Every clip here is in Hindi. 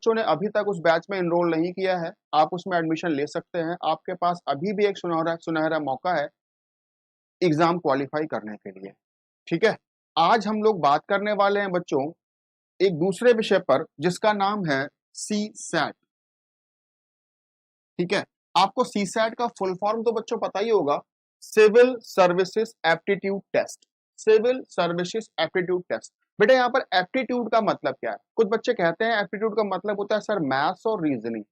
बच्चों ने अभी तक उस बैच में एनरोल नहीं किया है, आप उसमें एडमिशन ले सकते हैं। आपके पास अभी भी एक सुनहरा मौका है एग्जाम क्वालिफाई करने के लिए। ठीक है, आज हम लोग बात करने वाले हैं बच्चों एक दूसरे विषय पर जिसका नाम है सी सैट। ठीक है, आपको सी सैट का फुल फॉर्म तो बच्चों पता ही होगा, civil services aptitude test. Civil services aptitude test. बेटा यहाँ पर एप्टीट्यूड का मतलब क्या है? कुछ बच्चे कहते हैं एप्टीट्यूड का मतलब होता है सर मैथ्स और रीजनिंग।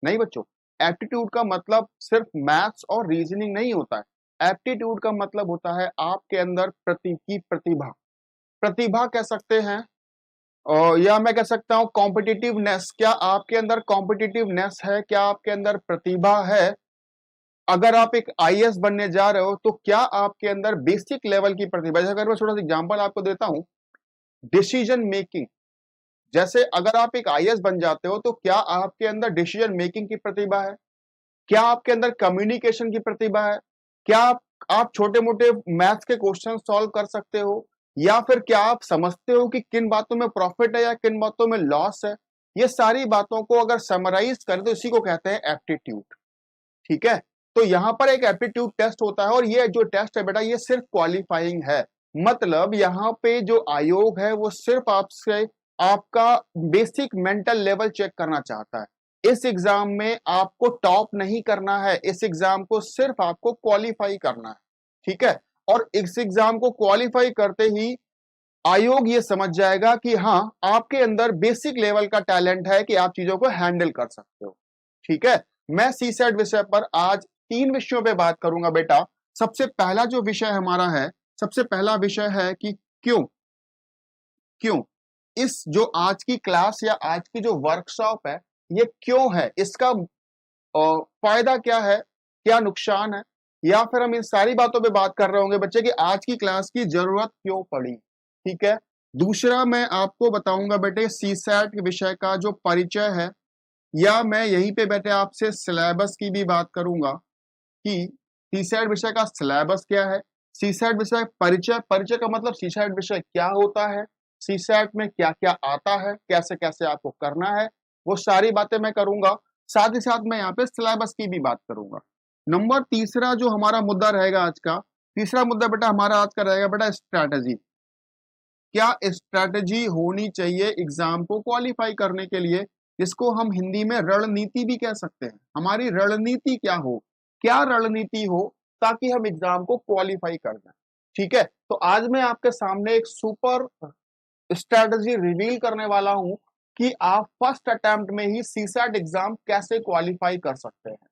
नहीं बच्चों, एप्टीट्यूड का मतलब सिर्फ मैथ्स और रीजनिंग नहीं होता है। एप्टीट्यूड का मतलब होता है आपके अंदर प्रतिभा। प्रतिभा कह सकते हैं, और या मैं कह सकता हूं कॉम्पिटिटिवनेस। क्या आपके अंदर कॉम्पिटिटिवनेस है? क्या आपके अंदर प्रतिभा है? अगर आप एक आईएएस बनने जा रहे हो तो क्या आपके अंदर बेसिक लेवल की प्रतिभा है? अगर मैं छोटा सा एग्जांपल आपको देता हूं, डिसीजन मेकिंग। जैसे अगर आप एक आईएएस बन जाते हो तो क्या आपके अंदर डिसीजन मेकिंग की प्रतिभा है? क्या आपके अंदर कम्युनिकेशन की प्रतिभा है? क्या आप छोटे मोटे मैथ्स के क्वेश्चन सॉल्व कर सकते हो? या फिर क्या आप समझते हो कि किन बातों में प्रॉफिट है या किन बातों में लॉस है? ये सारी बातों को अगर समराइज करें तो इसी को कहते हैं एप्टीट्यूड। ठीक है, तो यहां पर एक एप्टीट्यूड टेस्ट होता है और ये जो टेस्ट है बेटा ये सिर्फ क्वालिफाइंग है। मतलब यहाँ पे जो आयोग है वो सिर्फ आपसे आपका बेसिक मेंटल लेवल चेक करना चाहता है। इस एग्जाम में आपको टॉप नहीं करना है, इस एग्जाम को सिर्फ आपको क्वालिफाई करना है। ठीक है, और इस एग्जाम को क्वालिफाई करते ही आयोग ये समझ जाएगा कि हाँ आपके अंदर बेसिक लेवल का टैलेंट है कि आप चीजों को हैंडल कर सकते हो। ठीक है, मैं सी सैट विषय पर आज 3 विषयों पे बात करूंगा बेटा। सबसे पहला जो विषय हमारा है, सबसे पहला विषय है कि क्यों क्यों इस जो आज की क्लास या आज की जो वर्कशॉप है ये क्यों है, इसका फायदा क्या है, क्या नुकसान है, या फिर हम इन सारी बातों पे बात कर रहे होंगे बच्चे कि आज की क्लास की जरूरत क्यों पड़ी। ठीक है, दूसरा मैं आपको बताऊंगा बेटे सी सैट विषय का जो परिचय है, या मैं यहीं पे बेटे आपसे सिलेबस की भी बात करूंगा कि सी सैट विषय का सिलेबस क्या है, सी सैट विषय परिचय। परिचय का मतलब सी सैट विषय क्या होता है, सी सैट में क्या क्या आता है, कैसे कैसे आपको करना है, वो सारी बातें मैं करूंगा। साथ ही साथ मैं यहाँ पे सिलेबस की भी बात करूंगा। नंबर तीसरा जो हमारा मुद्दा रहेगा आज का, तीसरा मुद्दा बेटा हमारा आज का रहेगा बेटा स्ट्रैटेजी। क्या स्ट्रैटेजी होनी चाहिए एग्जाम को क्वालिफाई करने के लिए, जिसको हम हिंदी में रणनीति भी कह सकते हैं। हमारी रणनीति क्या हो, क्या रणनीति हो ताकि हम एग्जाम को क्वालिफाई कर जाए। ठीक है, तो आज मैं आपके सामने एक सुपर स्ट्रैटेजी रिवील करने वाला हूं कि आप फर्स्ट अटेम्प्ट में ही सीसैट एग्जाम कैसे क्वालिफाई कर सकते हैं।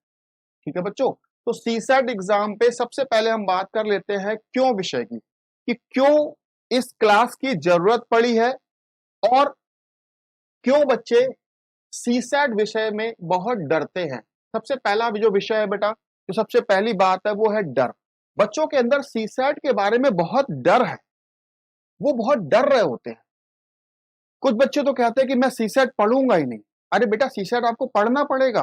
ठीक है बच्चों, तो सीसैट एग्जाम पे सबसे पहले हम बात कर लेते हैं क्यों विषय की, कि क्यों इस क्लास की जरूरत पड़ी है और क्यों बच्चे सीसैट विषय में बहुत डरते हैं। सबसे पहला जो विषय है बेटा, जो सबसे पहली बात है वो है डर। बच्चों के अंदर सीसैट के बारे में बहुत डर है, वो बहुत डर रहे होते हैं। कुछ बच्चे तो कहते हैं कि मैं सीसैट पढ़ूंगा ही नहीं। अरे बेटा सीसैट आपको पढ़ना पड़ेगा,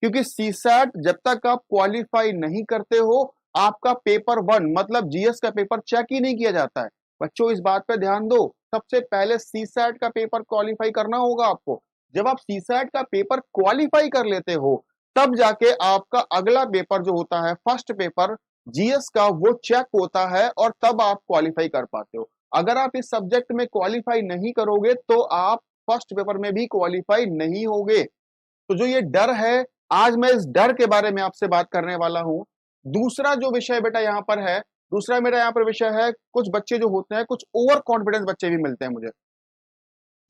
क्योंकि सीसैट जब तक आप क्वालिफाई नहीं करते हो आपका पेपर 1 मतलब जीएस का पेपर चेक ही नहीं किया जाता है। बच्चों इस बात पे ध्यान दो, सबसे पहले सीसैट का पेपर क्वालिफाई करना होगा आपको। जब आप सीसैट का पेपर क्वालिफाई कर लेते हो तब जाके आपका अगला पेपर जो होता है फर्स्ट पेपर जीएस का वो चेक होता है और तब आप क्वालिफाई कर पाते हो। अगर आप इस सब्जेक्ट में क्वालिफाई नहीं करोगे तो आप फर्स्ट पेपर में भी क्वालिफाई नहीं होगे। तो जो ये डर है, आज मैं इस डर के बारे में आपसे बात करने वाला हूं। दूसरा जो विषय बेटा यहाँ पर है, दूसरा मेरा यहाँ पर विषय है, कुछ बच्चे जो होते हैं, कुछ ओवर कॉन्फिडेंस बच्चे भी मिलते हैं मुझे,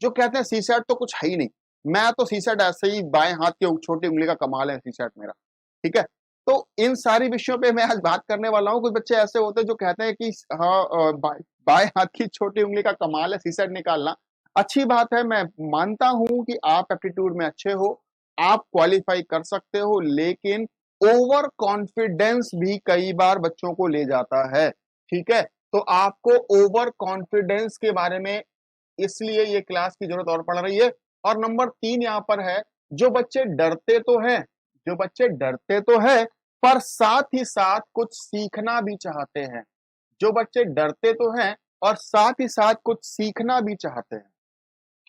जो कहते हैं सीसैट तो कुछ है ही नहीं, मैं तो सीसैट ऐसे ही बाएं हाथ की छोटी उंगली का कमाल है सीसैट मेरा। ठीक है, तो इन सारी विषयों पे मैं आज बात करने वाला हूँ। कुछ बच्चे ऐसे होते हैं जो कहते हैं कि हाँ बाएं हाथ की छोटी उंगली का कमाल है सीसैट निकालना। अच्छी बात है, मैं मानता हूं कि आप एप्टीट्यूड में अच्छे हो, आप क्वालिफाई कर सकते हो, लेकिन ओवर कॉन्फिडेंस भी कई बार बच्चों को ले जाता है। ठीक है, तो आपको ओवर कॉन्फिडेंस के बारे में इसलिए ये क्लास की जरूरत और पड़ रही है। और नंबर 3 यहाँ पर है, जो बच्चे डरते तो हैं, जो बच्चे डरते तो हैं पर साथ ही साथ कुछ सीखना भी चाहते हैं। जो बच्चे डरते तो हैं और साथ ही साथ कुछ सीखना भी चाहते हैं।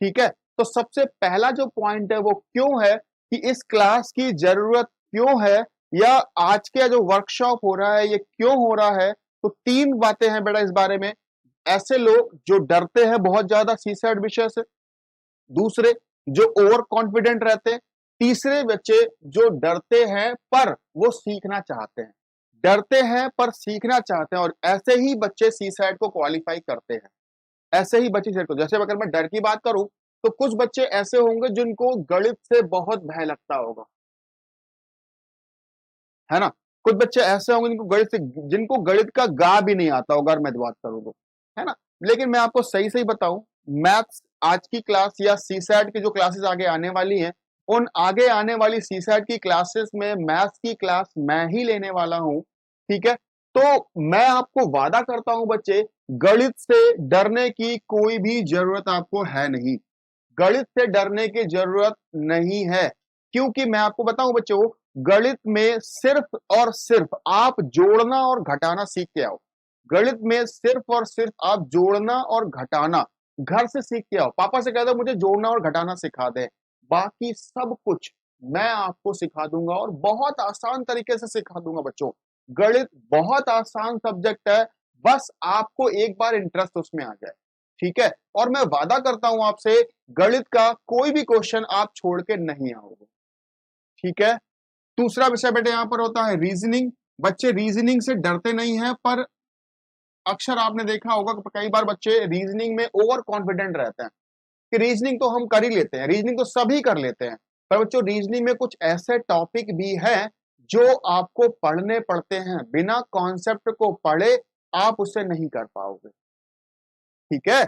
ठीक है, तो सबसे पहला जो पॉइंट है वो क्यों है कि इस क्लास की जरूरत क्यों है, या आज के जो वर्कशॉप हो रहा है ये क्यों हो रहा है। तो तीन बातें हैं बेटा इस बारे में। ऐसे लोग जो डरते हैं बहुत ज्यादा सीसैट विषय से, दूसरे जो ओवर कॉन्फिडेंट रहते हैं, तीसरे बच्चे जो डरते हैं पर वो सीखना चाहते हैं। डरते हैं पर सीखना चाहते हैं, और ऐसे ही बच्चे सीसैट को क्वालिफाई करते हैं। ऐसे ही बच्चे सेट को, जैसे अगर मैं डर की बात करूं तो कुछ बच्चे ऐसे होंगे जिनको गणित से बहुत भय लगता होगा, है ना। कुछ बच्चे ऐसे होंगे जिनको गणित का गा भी नहीं आता होगा, अगर मैं बात करूं तो, है ना। लेकिन मैं आपको सही सही बताऊं, मैथ्स आज की क्लास या सीसैट की जो क्लासेस आगे आने वाली हैं, उन आगे आने वाली सीसैट की क्लासेस में मैथ्स की क्लास मैं ही लेने वाला हूं, ठीक है। तो मैं आपको वादा करता हूं बच्चे, गणित से डरने की कोई भी जरूरत आपको है नहीं। गणित से डरने की जरूरत नहीं है, क्योंकि मैं आपको बताऊं बच्चों, गणित में सिर्फ और सिर्फ आप जोड़ना और घटाना सीख के आओ। गणित में सिर्फ और सिर्फ आप जोड़ना और घटाना घर से सीख के आओ। पापा से कह दो मुझे जोड़ना और घटाना सिखा दे, बाकी सब कुछ मैं आपको सिखा दूंगा, और बहुत आसान तरीके से सिखा दूंगा बच्चों। गणित बहुत आसान सब्जेक्ट है, बस आपको एक बार इंटरेस्ट उसमें आ जाए, ठीक है। और मैं वादा करता हूं आपसे, गणित का कोई भी क्वेश्चन आप छोड़ के नहीं आओगे, ठीक है। दूसरा विषय बेटे यहां पर होता है रीजनिंग। बच्चे रीजनिंग से डरते नहीं हैं, पर अक्सर आपने देखा होगा कि कई बार बच्चे रीजनिंग में ओवर कॉन्फिडेंट रहते हैं कि रीजनिंग तो हम कर ही लेते हैं, रीजनिंग तो सभी कर लेते हैं। पर बच्चों, रीजनिंग में कुछ ऐसे टॉपिक भी हैं जो आपको पढ़ने पड़ते हैं, बिना कॉन्सेप्ट को पढ़े आप उसे नहीं कर पाओगे, ठीक है।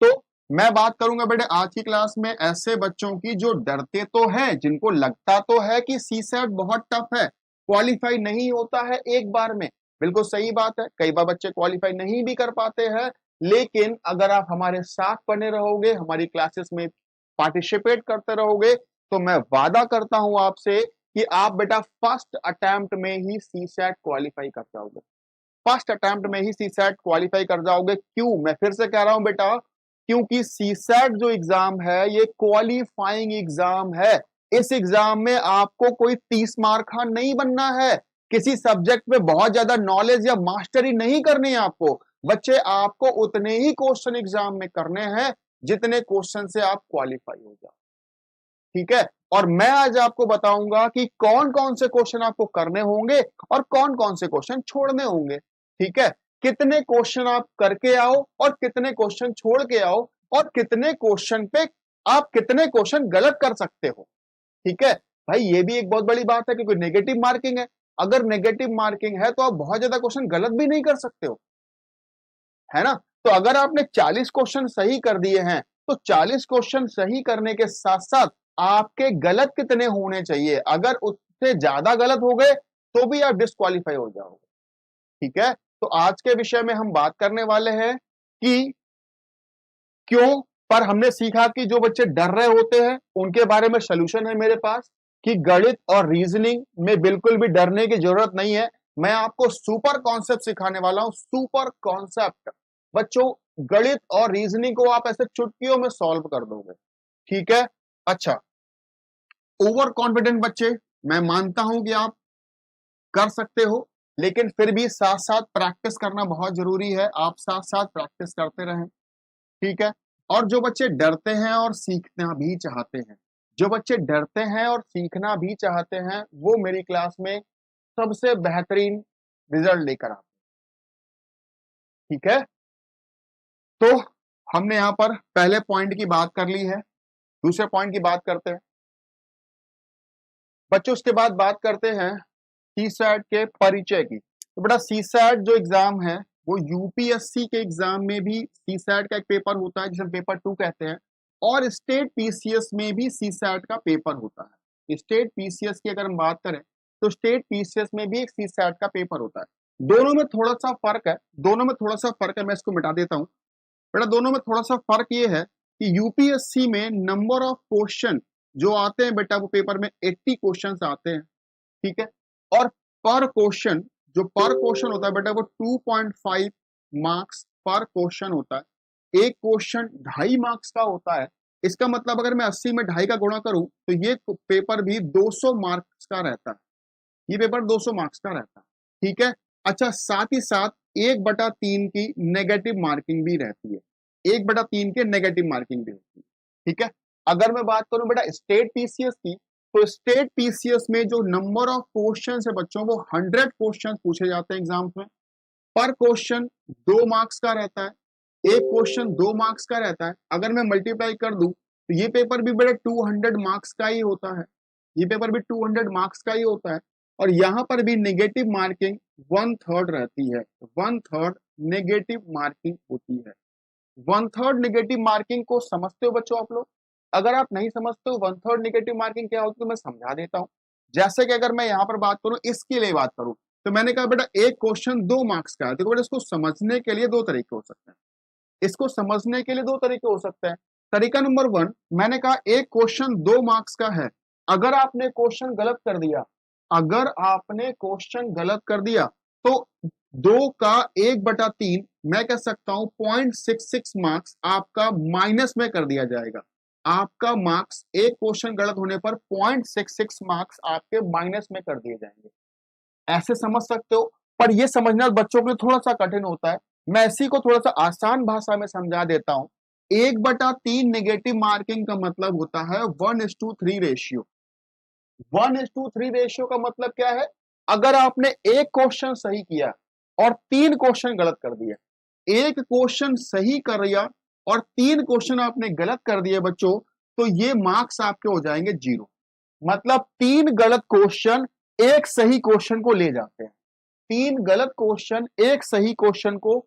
तो मैं बात करूंगा बेटे आज की क्लास में ऐसे बच्चों की जो डरते तो हैं, जिनको लगता तो है कि सीसैट बहुत टफ है, क्वालिफाई नहीं होता है एक बार में। बिल्कुल सही बात है, कई बार बच्चे क्वालिफाई नहीं भी कर पाते हैं, लेकिन अगर आप हमारे साथ बने रहोगे, हमारी क्लासेस में पार्टिसिपेट करते रहोगे, तो मैं वादा करता हूं आपसे कि आप बेटा फर्स्ट अटेम्प्ट में ही सीसैट क्वालिफाई कर जाओगे। फर्स्ट अटेम्प्ट में ही सीसैट क्वालिफाई कर जाओगे। क्यों, मैं फिर से कह रहा हूं बेटा, क्योंकि सीसैट जो एग्जाम है ये क्वालिफाइंग एग्जाम है। इस एग्जाम में आपको कोई 30 मार्क का नहीं बनना है, किसी सब्जेक्ट में बहुत ज्यादा नॉलेज या मास्टरी नहीं करनी है आपको। बच्चे, आपको उतने ही क्वेश्चन एग्जाम में करने हैं जितने क्वेश्चन से आप क्वालिफाई हो जाओ, ठीक है। और मैं आज आपको बताऊंगा कि कौन कौन से क्वेश्चन आपको करने होंगे और कौन कौन से क्वेश्चन छोड़ने होंगे, ठीक है। कितने क्वेश्चन आप करके आओ और कितने क्वेश्चन छोड़ के आओ, और कितने क्वेश्चन पे आप कितने क्वेश्चन गलत कर सकते हो, ठीक है। भाई ये भी एक बहुत बड़ी बात है, क्योंकि नेगेटिव मार्किंग है। अगर नेगेटिव मार्किंग है तो आप बहुत ज्यादा क्वेश्चन गलत भी नहीं कर सकते हो, है ना। तो अगर आपने 40 क्वेश्चन सही कर दिए हैं, तो 40 क्वेश्चन सही करने के साथ साथ आपके गलत कितने होने चाहिए। अगर उससे ज्यादा गलत हो गए तो भी आप डिस्क्वालीफाई हो जाओगे, ठीक है। तो आज के विषय में हम बात करने वाले हैं कि क्यों, पर हमने सीखा कि जो बच्चे डर रहे होते हैं उनके बारे में सोल्यूशन है मेरे पास, कि गणित और रीजनिंग में बिल्कुल भी डरने की जरूरत नहीं है। मैं आपको सुपर कॉन्सेप्ट सिखाने वाला हूं, सुपर कॉन्सेप्ट। बच्चों, गणित और रीजनिंग को आप ऐसे चुटकियों में सॉल्व कर दोगे, ठीक है। अच्छा, ओवर कॉन्फिडेंट बच्चे, मैं मानता हूं कि आप कर सकते हो, लेकिन फिर भी साथ साथ प्रैक्टिस करना बहुत जरूरी है। आप साथ साथ प्रैक्टिस करते रहें, ठीक है। और जो बच्चे डरते हैं और सीखना भी चाहते हैं, जो बच्चे डरते हैं और सीखना भी चाहते हैं, वो मेरी क्लास में सबसे बेहतरीन रिजल्ट लेकर आते हैं, ठीक है। तो हमने यहाँ पर पहले पॉइंट की बात कर ली है, दूसरे पॉइंट की बात करते हैं बच्चों। उसके बाद बात करते हैं सीसैट के परिचय की। तो बेटा, सीसैट जो एग्जाम है वो यूपीएससी के एग्जाम में भी सीसैट का एक पेपर होता है, जिसे हम पेपर 2 कहते हैं, और स्टेट पीसीएस में भी सीसैट का पेपर होता है। स्टेट पीसीएस की अगर हम बात करें तो स्टेट पीसीएस में भी एक सीसैट का पेपर होता है। दोनों में थोड़ा सा फर्क है, दोनों में थोड़ा सा फर्क है, मैं इसको मिटा देता हूँ बेटा। दोनों में थोड़ा सा फर्क ये है कि यूपीएससी में नंबर ऑफ क्वेश्चन जो आते हैं बेटा, वो पेपर में 80 क्वेश्चन आते हैं, ठीक है। और पर क्वेश्चन, जो पर क्वेश्चन होता है बेटा, वो 2.5 मार्क्स पर क्वेश्चन होता है। एक क्वेश्चन 2.5 मार्क्स का होता है, इसका मतलब अगर मैं 80 में 2.5 का गुणा करूं तो ये पेपर भी 200 मार्क्स का रहता है, ये पेपर 200 मार्क्स का रहता है, ठीक है। अच्छा, साथ ही साथ 1/3 की नेगेटिव मार्किंग भी रहती है, 1/3 के नेगेटिव मार्किंग भी होती है, ठीक है। अगर मैं बात करूं बेटा स्टेट पीसीएस की, तो स्टेट पीसीएस में जो नंबर ऑफ क्वेश्चन है बच्चों, वो 100 क्वेश्चन पूछे जाते हैं एग्जाम्स में। पर क्वेश्चन 2 मार्क्स का रहता है, एक क्वेश्चन 2 मार्क्स का रहता है। अगर मैं मल्टीप्लाई कर दूं तो ये पेपर भी बेटा 200 मार्क्स का ही होता है, ये पेपर भी 200 मार्क्स का ही होता है। और यहाँ पर भी नेगेटिव मार्किंग 1/3 रहती है, 1/3 नेगेटिव मार्किंग होती है। 1/3 नेगेटिव मार्किंग को समझते हो बच्चों आप लोग? अगर आप नहीं समझते हो 1/3 नेगेटिव मार्किंग क्या होती है तो मैं समझा देता हूँ। जैसे कि अगर मैं यहाँ पर बात करूँ, इसके लिए बात करूँ, तो मैंने कहा बेटा एक क्वेश्चन 2 मार्क्स का है, तो बेटा इसको समझने के लिए 2 तरीके हो सकते हैं, इसको समझने के लिए 2 तरीके हो सकते हैं। तरीका नंबर 1, मैंने कहा एक क्वेश्चन 2 मार्क्स का है, अगर आपने क्वेश्चन गलत कर दिया, अगर आपने क्वेश्चन गलत कर दिया तो 2 का 1/3 मैं कह सकता हूं 0.66 मार्क्स आपका माइनस में कर दिया जाएगा। आपका मार्क्स एक क्वेश्चन गलत होने पर 0.66 मार्क्स आपके माइनस में कर दिए जाएंगे। ऐसे समझ सकते हो, पर यह समझना बच्चों के लिए थोड़ा सा कठिन होता है। मैं इसी को थोड़ा सा आसान भाषा में समझा देता हूं। 1/3 नेगेटिव मार्किंग का मतलब होता है 1:3 रेशियो। 1:3 रेशियो का मतलब क्या है? अगर आपने एक क्वेश्चन सही किया और 3 क्वेश्चन गलत कर दिया, एक क्वेश्चन सही कर दिया और 3 क्वेश्चन आपने गलत कर दिए बच्चों, तो ये मार्क्स आपके हो जाएंगे 0। मतलब 3 गलत क्वेश्चन एक सही क्वेश्चन को ले जाते हैं, 3 गलत क्वेश्चन एक सही क्वेश्चन को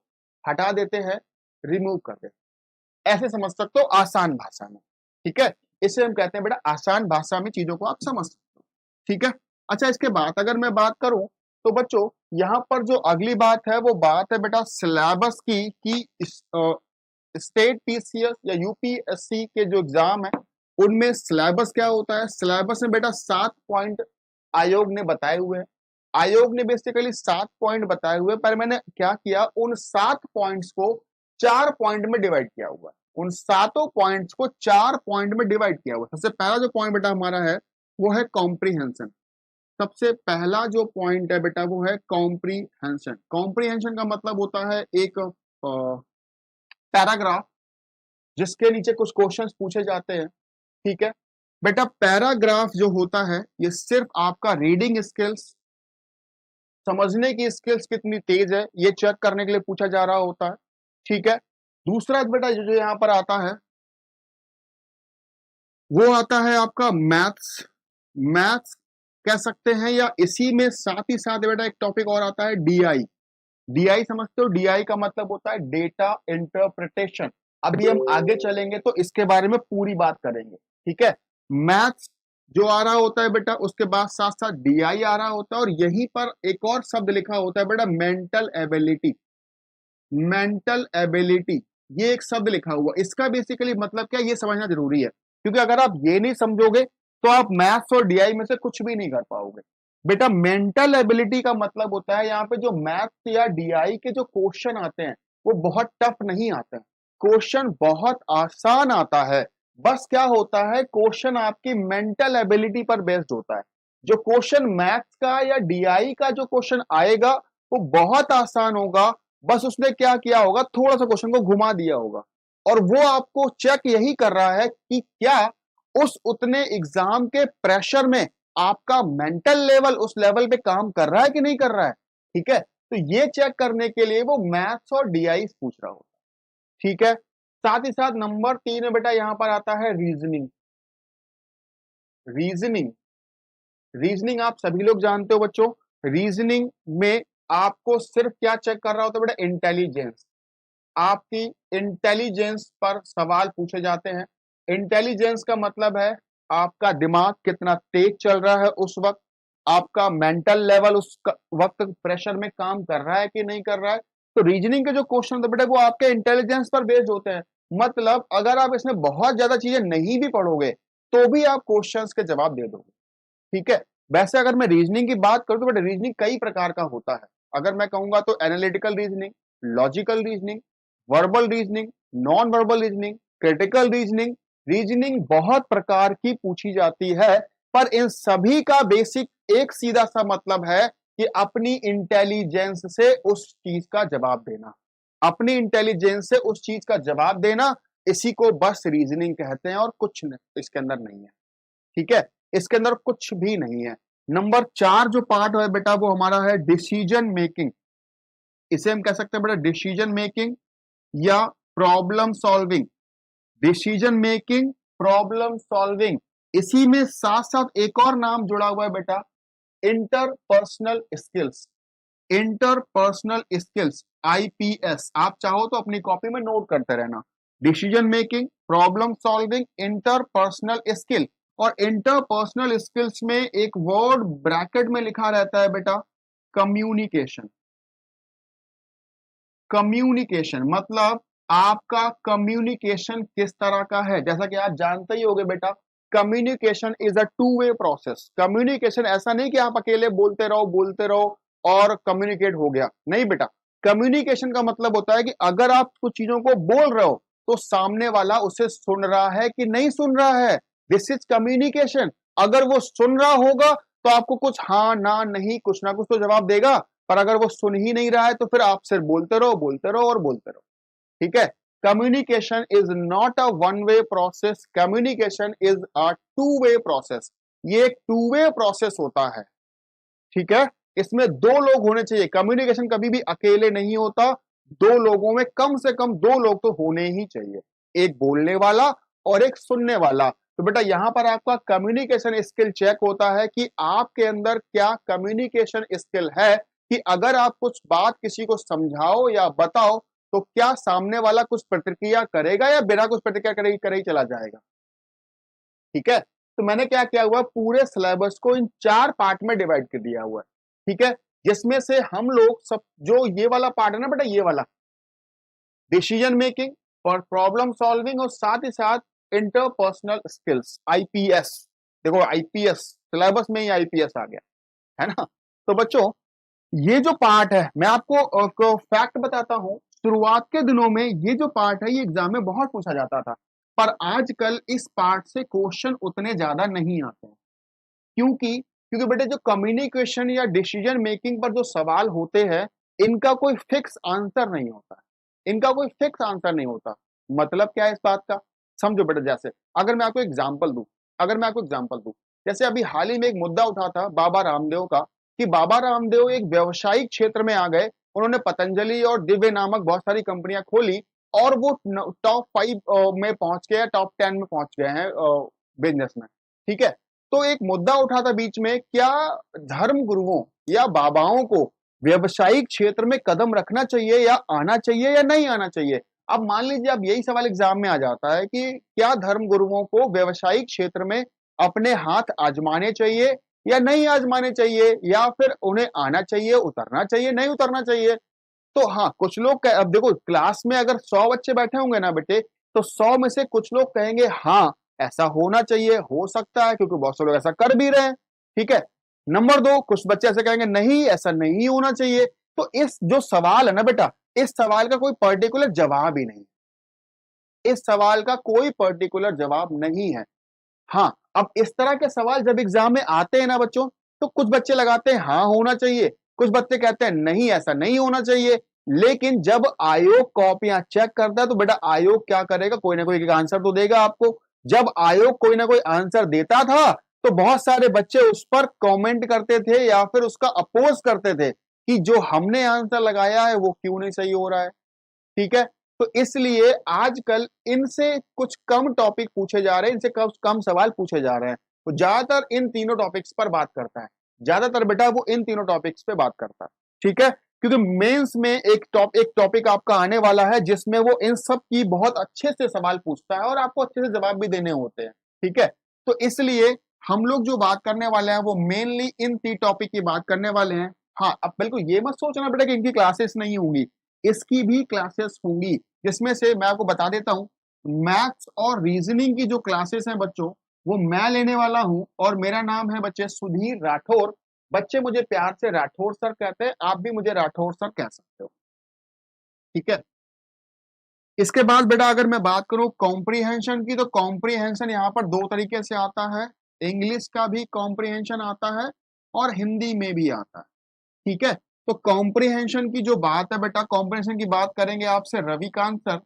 हटा देते हैं, रिमूव कर देते हैं। ऐसे समझ सकते हो आसान भाषा में, ठीक है। इसे हम कहते हैं बेटा आसान भाषा में चीजों को आप समझ सकते हो, ठीक है। अच्छा, इसके बाद अगर मैं बात करूं तो बच्चों यहां पर जो अगली बात है वो बात है बेटा सिलेबस की, कि स्टेट पीसीएस या यूपीएससी के जो एग्जाम है उनमें सिलेबस क्या होता है। सिलेबस में बेटा 7 पॉइंट आयोग ने बताए हुए हैं, आयोग ने बेसिकली 7 पॉइंट बताए हुए, पर मैंने क्या किया, उन 7 पॉइंट्स को 4 पॉइंट में डिवाइड किया हुआ है, उन सातों पॉइंट्स को 4 पॉइंट में डिवाइड किया हुआ है। सबसे पहला जो पॉइंट बेटा हमारा है वो है कॉम्प्रीहेंशन। सबसे पहला जो पॉइंट है बेटा वो है कॉम्प्रीहेंशन। कॉम्प्रीहेंशन का मतलब होता है एक पैराग्राफ जिसके नीचे कुछ क्वेश्चंस पूछे जाते हैं, ठीक है। बेटा पैराग्राफ जो होता है ये सिर्फ आपका रीडिंग स्किल्स, समझने की स्किल्स कितनी तेज है ये चेक करने के लिए पूछा जा रहा होता है, ठीक है। दूसरा बेटा जो यहाँ पर आता है वो आता है आपका मैथ्स। मैथ्स कह सकते हैं, या इसी में साथ ही साथ बेटा एक टॉपिक और आता है डीआई। डीआई समझते हो? डीआई का मतलब होता है डेटा इंटरप्रिटेशन। अभी हम आगे चलेंगे तो इसके बारे में पूरी बात करेंगे, ठीक है। मैथ्स जो आ रहा होता है बेटा, उसके बाद साथ साथ डीआई आ रहा होता है, और यहीं पर एक और शब्द लिखा होता है बेटा मेंटल एबिलिटी। मेंटल एबिलिटी ये एक शब्द लिखा हुआ, इसका बेसिकली मतलब क्या ये समझना जरूरी है, क्योंकि अगर आप ये नहीं समझोगे तो आप मैथ्स और डीआई में से कुछ भी नहीं कर पाओगे। बेटा मेंटल एबिलिटी का मतलब होता है यहाँ पे जो मैथ्स या डीआई के जो क्वेश्चन आते हैं वो बहुत टफ नहीं आते हैं, क्वेश्चन बहुत आसान आता है। बस क्या होता है, क्वेश्चन आपकी मेंटल एबिलिटी पर बेस्ड होता है। जो क्वेश्चन मैथ्स का या डीआई का जो क्वेश्चन आएगा वो बहुत आसान होगा, बस उसने क्या किया होगा, थोड़ा सा क्वेश्चन को घुमा दिया होगा, और वो आपको चेक यही कर रहा है कि क्या उस उतने एग्जाम के प्रेशर में आपका मेंटल लेवल उस लेवल पे काम कर रहा है कि नहीं कर रहा है, ठीक है। तो ये चेक करने के लिए वो मैथ्स और डीआई पूछ रहा होता है, ठीक है। साथ ही साथ नंबर 3 में बेटा यहां पर आता है रीजनिंग। रीजनिंग रीजनिंग आप सभी लोग जानते हो बच्चों, रीजनिंग में आपको सिर्फ क्या चेक कर रहा होता है बेटा, इंटेलिजेंस। आपकी इंटेलिजेंस पर सवाल पूछे जाते हैं। इंटेलिजेंस का मतलब है आपका दिमाग कितना तेज चल रहा है उस वक्त, आपका मेंटल लेवल उस वक्त प्रेशर में काम कर रहा है कि नहीं कर रहा है। तो रीजनिंग के जो क्वेश्चन होते बेटा वो आपके इंटेलिजेंस पर बेस्ड होते हैं। मतलब अगर आप इसमें बहुत ज्यादा चीजें नहीं भी पढ़ोगे तो भी आप क्वेश्चंस के जवाब दे दोगे, ठीक है। वैसे अगर मैं रीजनिंग की बात करूं तो बेटा रीजनिंग कई प्रकार का होता है। अगर मैं कहूंगा तो analytical reasoning, logical reasoning, verbal reasoning, non verbal reasoning, critical reasoning, reasoning बहुत प्रकार की पूछी जाती है, पर इन सभी का बेसिक एक सीधा सा मतलब है कि अपनी इंटेलिजेंस से उस चीज का जवाब देना, अपनी इंटेलिजेंस से उस चीज का जवाब देना, इसी को बस रीजनिंग कहते हैं और कुछ नहीं इसके अंदर नहीं है। ठीक है, इसके अंदर कुछ भी नहीं है। नंबर 4 जो पार्ट है बेटा वो हमारा है डिसीजन मेकिंग। इसे हम कह सकते हैं बेटा डिसीजन मेकिंग या problem solving. Decision making, problem solving, इसी में साथ साथ एक और नाम जुड़ा हुआ है बेटा, interpersonal skills. Interpersonal skills, IPS, आप चाहो तो अपनी कॉपी में नोट करते रहना। Decision making, problem solving, interpersonal skill. और इंटरपर्सनल स्किल्स में एक वर्ड ब्रैकेट में लिखा रहता है बेटा, कम्युनिकेशन। कम्युनिकेशन मतलब आपका कम्युनिकेशन किस तरह का है। जैसा कि आप जानते ही होंगे बेटा, communication is a two way process. Communication ऐसा नहीं कि आप अकेले बोलते रहो और कम्युनिकेट हो गया, नहीं बेटा। कम्युनिकेशन का मतलब होता है कि अगर आप कुछ चीजों को बोल रहे हो तो सामने वाला उसे सुन रहा है कि नहीं सुन रहा है, दिस इज कम्युनिकेशन। अगर वो सुन रहा होगा तो आपको कुछ हाँ ना नहीं कुछ ना कुछ तो जवाब देगा, पर अगर वो सुन ही नहीं रहा है तो फिर आप सिर्फ बोलते रहो और बोलते रहो। ठीक है, communication is not a one way process, communication is a two way process. ये एक टू वे प्रोसेस होता है। ठीक है, इसमें दो लोग होने चाहिए। कम्युनिकेशन कभी भी अकेले नहीं होता, दो लोगों में कम से कम दो लोग तो होने ही चाहिए, एक बोलने वाला और एक सुनने वाला। तो बेटा यहां पर आपका कम्युनिकेशन स्किल चेक होता है कि आपके अंदर क्या कम्युनिकेशन स्किल है, कि अगर आप कुछ बात किसी को समझाओ या बताओ तो क्या सामने वाला कुछ प्रतिक्रिया करेगा या बिना कुछ प्रतिक्रिया करे ही चला जाएगा। ठीक है, तो मैंने क्या किया हुआ, पूरे सिलेबस को इन 4 पार्ट में डिवाइड कर दिया हुआ है। ठीक है, जिसमें से हम लोग सब जो ये वाला पार्ट है ना बेटा, ये वाला डिसीजन मेकिंग और प्रॉब्लम सॉल्विंग और साथ ही साथ इंटरपर्सनल स्किल्स, आईपीएस। देखो आईपीएस सिलेबस में ही आईपीएस आ गया है ना। तो बच्चों ये जो पार्ट है, मैं आपको फैक्ट बताता हूं, शुरुआत के दिनों में ये जो पार्ट है ये एग्जाम में बहुत पूछा जाता था, पर आजकल इस पार्ट से क्वेश्चन उतने ज्यादा नहीं आते हैं। क्योंकि क्योंकि बेटे जो कम्युनिकेशन या डिसीजन मेकिंग पर जो सवाल होते हैं, इनका कोई फिक्स आंसर नहीं होता, इनका कोई फिक्स आंसर नहीं होता। मतलब क्या है इस बात का, समझो बेटा। जैसे अगर मैं आपको एग्जांपल दूं, अगर मैं आपको एग्जांपल दूं, जैसे अभी हाल ही में एक मुद्दा उठा था बाबा रामदेव का, कि बाबा रामदेव एक व्यवसायिक क्षेत्र में आ गए, उन्होंने पतंजलि और दिव्य नामक बहुत सारी कंपनियां खोली और वो टॉप 5 में पहुंच गए, टॉप 10 में पहुंच गए हैं बिजनेस में। ठीक है, तो एक मुद्दा उठा था बीच में, क्या धर्म गुरुओं या बाबाओं को व्यवसायिक क्षेत्र में कदम रखना चाहिए या आना चाहिए या नहीं आना चाहिए। अब मान लीजिए अब यही सवाल एग्जाम में आ जाता है कि क्या धर्म गुरुओं को व्यवसायिक क्षेत्र में अपने हाथ आजमाने चाहिए या नहीं आजमाने चाहिए, या फिर उन्हें आना चाहिए, उतरना चाहिए, नहीं उतरना चाहिए। तो हाँ, कुछ लोग अब देखो क्लास में अगर 100 बच्चे बैठे होंगे ना बेटे, तो 100 में से कुछ लोग कहेंगे हाँ ऐसा होना चाहिए, हो सकता है, क्योंकि बहुत से लोग ऐसा कर भी रहे हैं। ठीक है, नंबर 2, कुछ बच्चे ऐसे कहेंगे नहीं ऐसा नहीं होना चाहिए। तो इस जो सवाल है ना बेटा, इस सवाल का कोई पर्टिकुलर जवाब ही नहीं, इस सवाल का कोई पर्टिकुलर जवाब नहीं है। हाँ, अब इस तरह के सवाल जब एग्जाम में आते हैं ना बच्चों, तो कुछ बच्चे लगाते हैं हाँ होना चाहिए, कुछ बच्चे कहते हैं नहीं ऐसा नहीं होना चाहिए। लेकिन जब आयोग कॉपियां चेक करता है तो बेटा आयोग क्या करेगा, कोई ना कोई एक आंसर तो देगा आपको। जब आयोग कोई ना कोई आंसर देता था तो बहुत सारे बच्चे उस पर कमेंट करते थे या फिर उसका अपोज करते थे कि जो हमने आंसर लगाया है वो क्यों नहीं सही हो रहा है। ठीक है, तो इसलिए आजकल इनसे कुछ कम टॉपिक पूछे जा रहे हैं, इनसे कम सवाल पूछे जा रहे हैं। तो ज्यादातर इन तीनों टॉपिक्स पर बात करता है, ज्यादातर बेटा वो इन तीनों टॉपिक्स पे बात करता है। ठीक है, क्योंकि मेंस में एक टॉपिक आपका आने वाला है जिसमें वो इन सब की बहुत अच्छे से सवाल पूछता है और आपको अच्छे से जवाब भी देने होते हैं। ठीक है, तो इसलिए हम लोग जो बात करने वाले हैं वो मेनली इन 3 टॉपिक की बात करने वाले हैं। हाँ, अब बिल्कुल ये मत सोचना बेटा कि इनकी क्लासेस नहीं होंगी, इसकी भी क्लासेस होंगी, जिसमें से मैं आपको बता देता हूं, मैथ्स और रीजनिंग की जो क्लासेस हैं बच्चों, वो मैं लेने वाला हूं और मेरा नाम है बच्चे सुधीर राठौर। बच्चे मुझे प्यार से राठौर सर कहते हैं, आप भी मुझे राठौर सर कह सकते हो। ठीक है, इसके बाद बेटा अगर मैं बात करूं कॉम्प्रीहेंशन की, तो कॉम्प्रीहेंशन यहाँ पर दो तरीके से आता है, इंग्लिश का भी कॉम्प्रीहेंशन आता है और हिंदी में भी आता है। ठीक है, तो कॉम्प्रीहेंशन की जो बात है बेटा, कॉम्प्रीहेंशन की बात करेंगे आपसे रविकांत सर।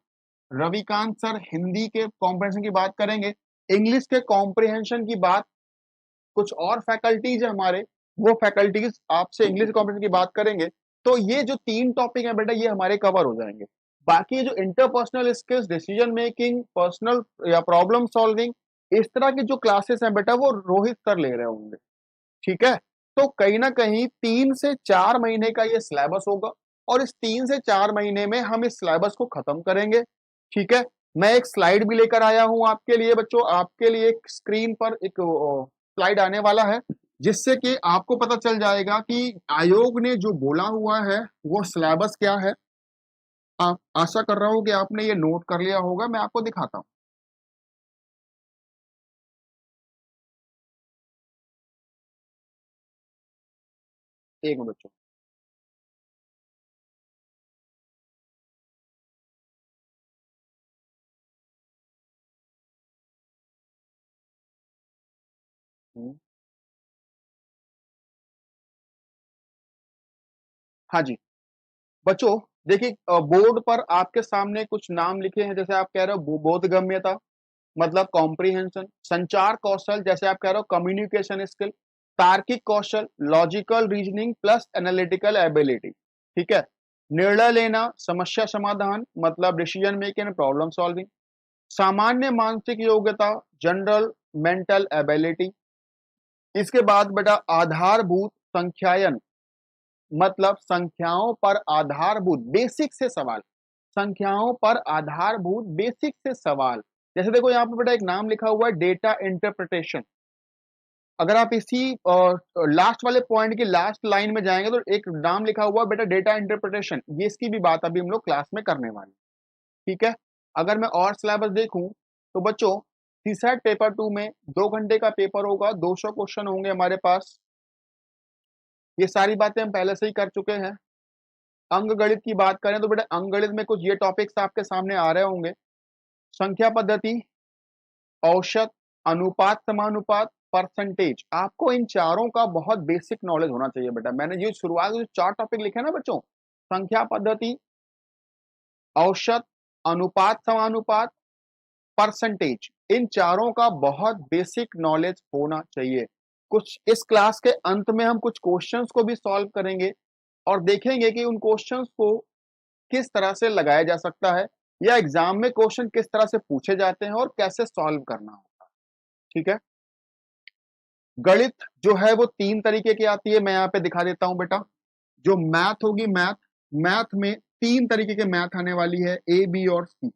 रविकांत सर हिंदी के कॉम्प्रीहेंशन की बात करेंगे। इंग्लिश के कॉम्प्रीहेंशन की बात कुछ और फैकल्टीज है हमारे, वो फैकल्टीज आपसे इंग्लिश कॉम्प्रीहेंशन की बात करेंगे। तो ये जो तीन टॉपिक है बेटा, ये हमारे कवर हो जाएंगे। बाकी ये जो interpersonal skills, decision making, personal या प्रॉब्लम सॉल्विंग, इस तरह की जो क्लासेस हैं बेटा, वो रोहित सर ले रहे होंगे। ठीक है, तो कहीं ना कहीं 3 से 4 महीने का ये सिलेबस होगा और इस 3 से 4 महीने में हम इस सिलेबस को खत्म करेंगे। ठीक है, मैं एक स्लाइड भी लेकर आया हूं आपके लिए बच्चों, आपके लिए एक स्क्रीन पर एक स्लाइड आने वाला है, जिससे कि आपको पता चल जाएगा कि आयोग ने जो बोला हुआ है वो सिलेबस क्या है। आशा कर रहा हूं कि आपने ये नोट कर लिया होगा, मैं आपको दिखाता हूं। एक मिनट बच्चों। हाँ जी बच्चों, देखिए बोर्ड पर आपके सामने कुछ नाम लिखे हैं, जैसे आप कह रहे हो बोधगम्यता मतलब कॉम्प्रिहेंशन, संचार कौशल जैसे आप कह रहे हो कम्युनिकेशन स्किल, तार्किक कौशल logical reasoning plus analytical ability. ठीक है, निर्णय लेना, समस्या समाधान मतलब decision making and problem solving, सामान्य मानसिक योग्यता जनरल मेंटल एबिलिटी। इसके बाद बेटा आधारभूत संख्यायन मतलब संख्याओं पर आधारभूत बेसिक से सवाल, संख्याओं पर आधारभूत बेसिक से सवाल। जैसे देखो यहाँ पे बेटा एक नाम लिखा हुआ है डेटा इंटरप्रिटेशन। अगर आप इसी लास्ट वाले पॉइंट की लास्ट लाइन में जाएंगे तो एक नाम लिखा हुआ है बेटा डेटा इंटरप्रिटेशन, ये इसकी भी बात अभी हम लोग क्लास में करने वाले हैं। ठीक है, अगर मैं और सिलेबस देखूं तो बच्चों सीसैट पेपर 2 में 2 घंटे का पेपर होगा, 200 क्वेश्चन होंगे हमारे पास। ये सारी बातें हम पहले से ही कर चुके हैं। अंक गणित की बात करें तो बेटा अंक गणित में कुछ ये टॉपिक्स आपके सामने आ रहे होंगे, संख्या पद्धति, औसत, अनुपात समानुपात, परसेंटेज। आपको इन चारों का बहुत बेसिक नॉलेज होना चाहिए बेटा। मैंने ये शुरुआत में 4 टॉपिक लिखे ना बच्चों, संख्या पद्धति, औसत, अनुपात समानुपात, परसेंटेज, इन चारों का बहुत बेसिक नॉलेज होना चाहिए। कुछ इस क्लास के अंत में हम कुछ क्वेश्चंस को भी सॉल्व करेंगे और देखेंगे कि उन क्वेश्चंस को किस तरह से लगाया जा सकता है या एग्जाम में क्वेश्चन किस तरह से पूछे जाते हैं और कैसे सॉल्व करना होगा। ठीक है, गणित जो है वो 3 तरीके की आती है, मैं यहाँ पे दिखा देता हूं बेटा। जो मैथ होगी, मैथ में 3 तरीके के मैथ आने वाली है, ए बी और सी।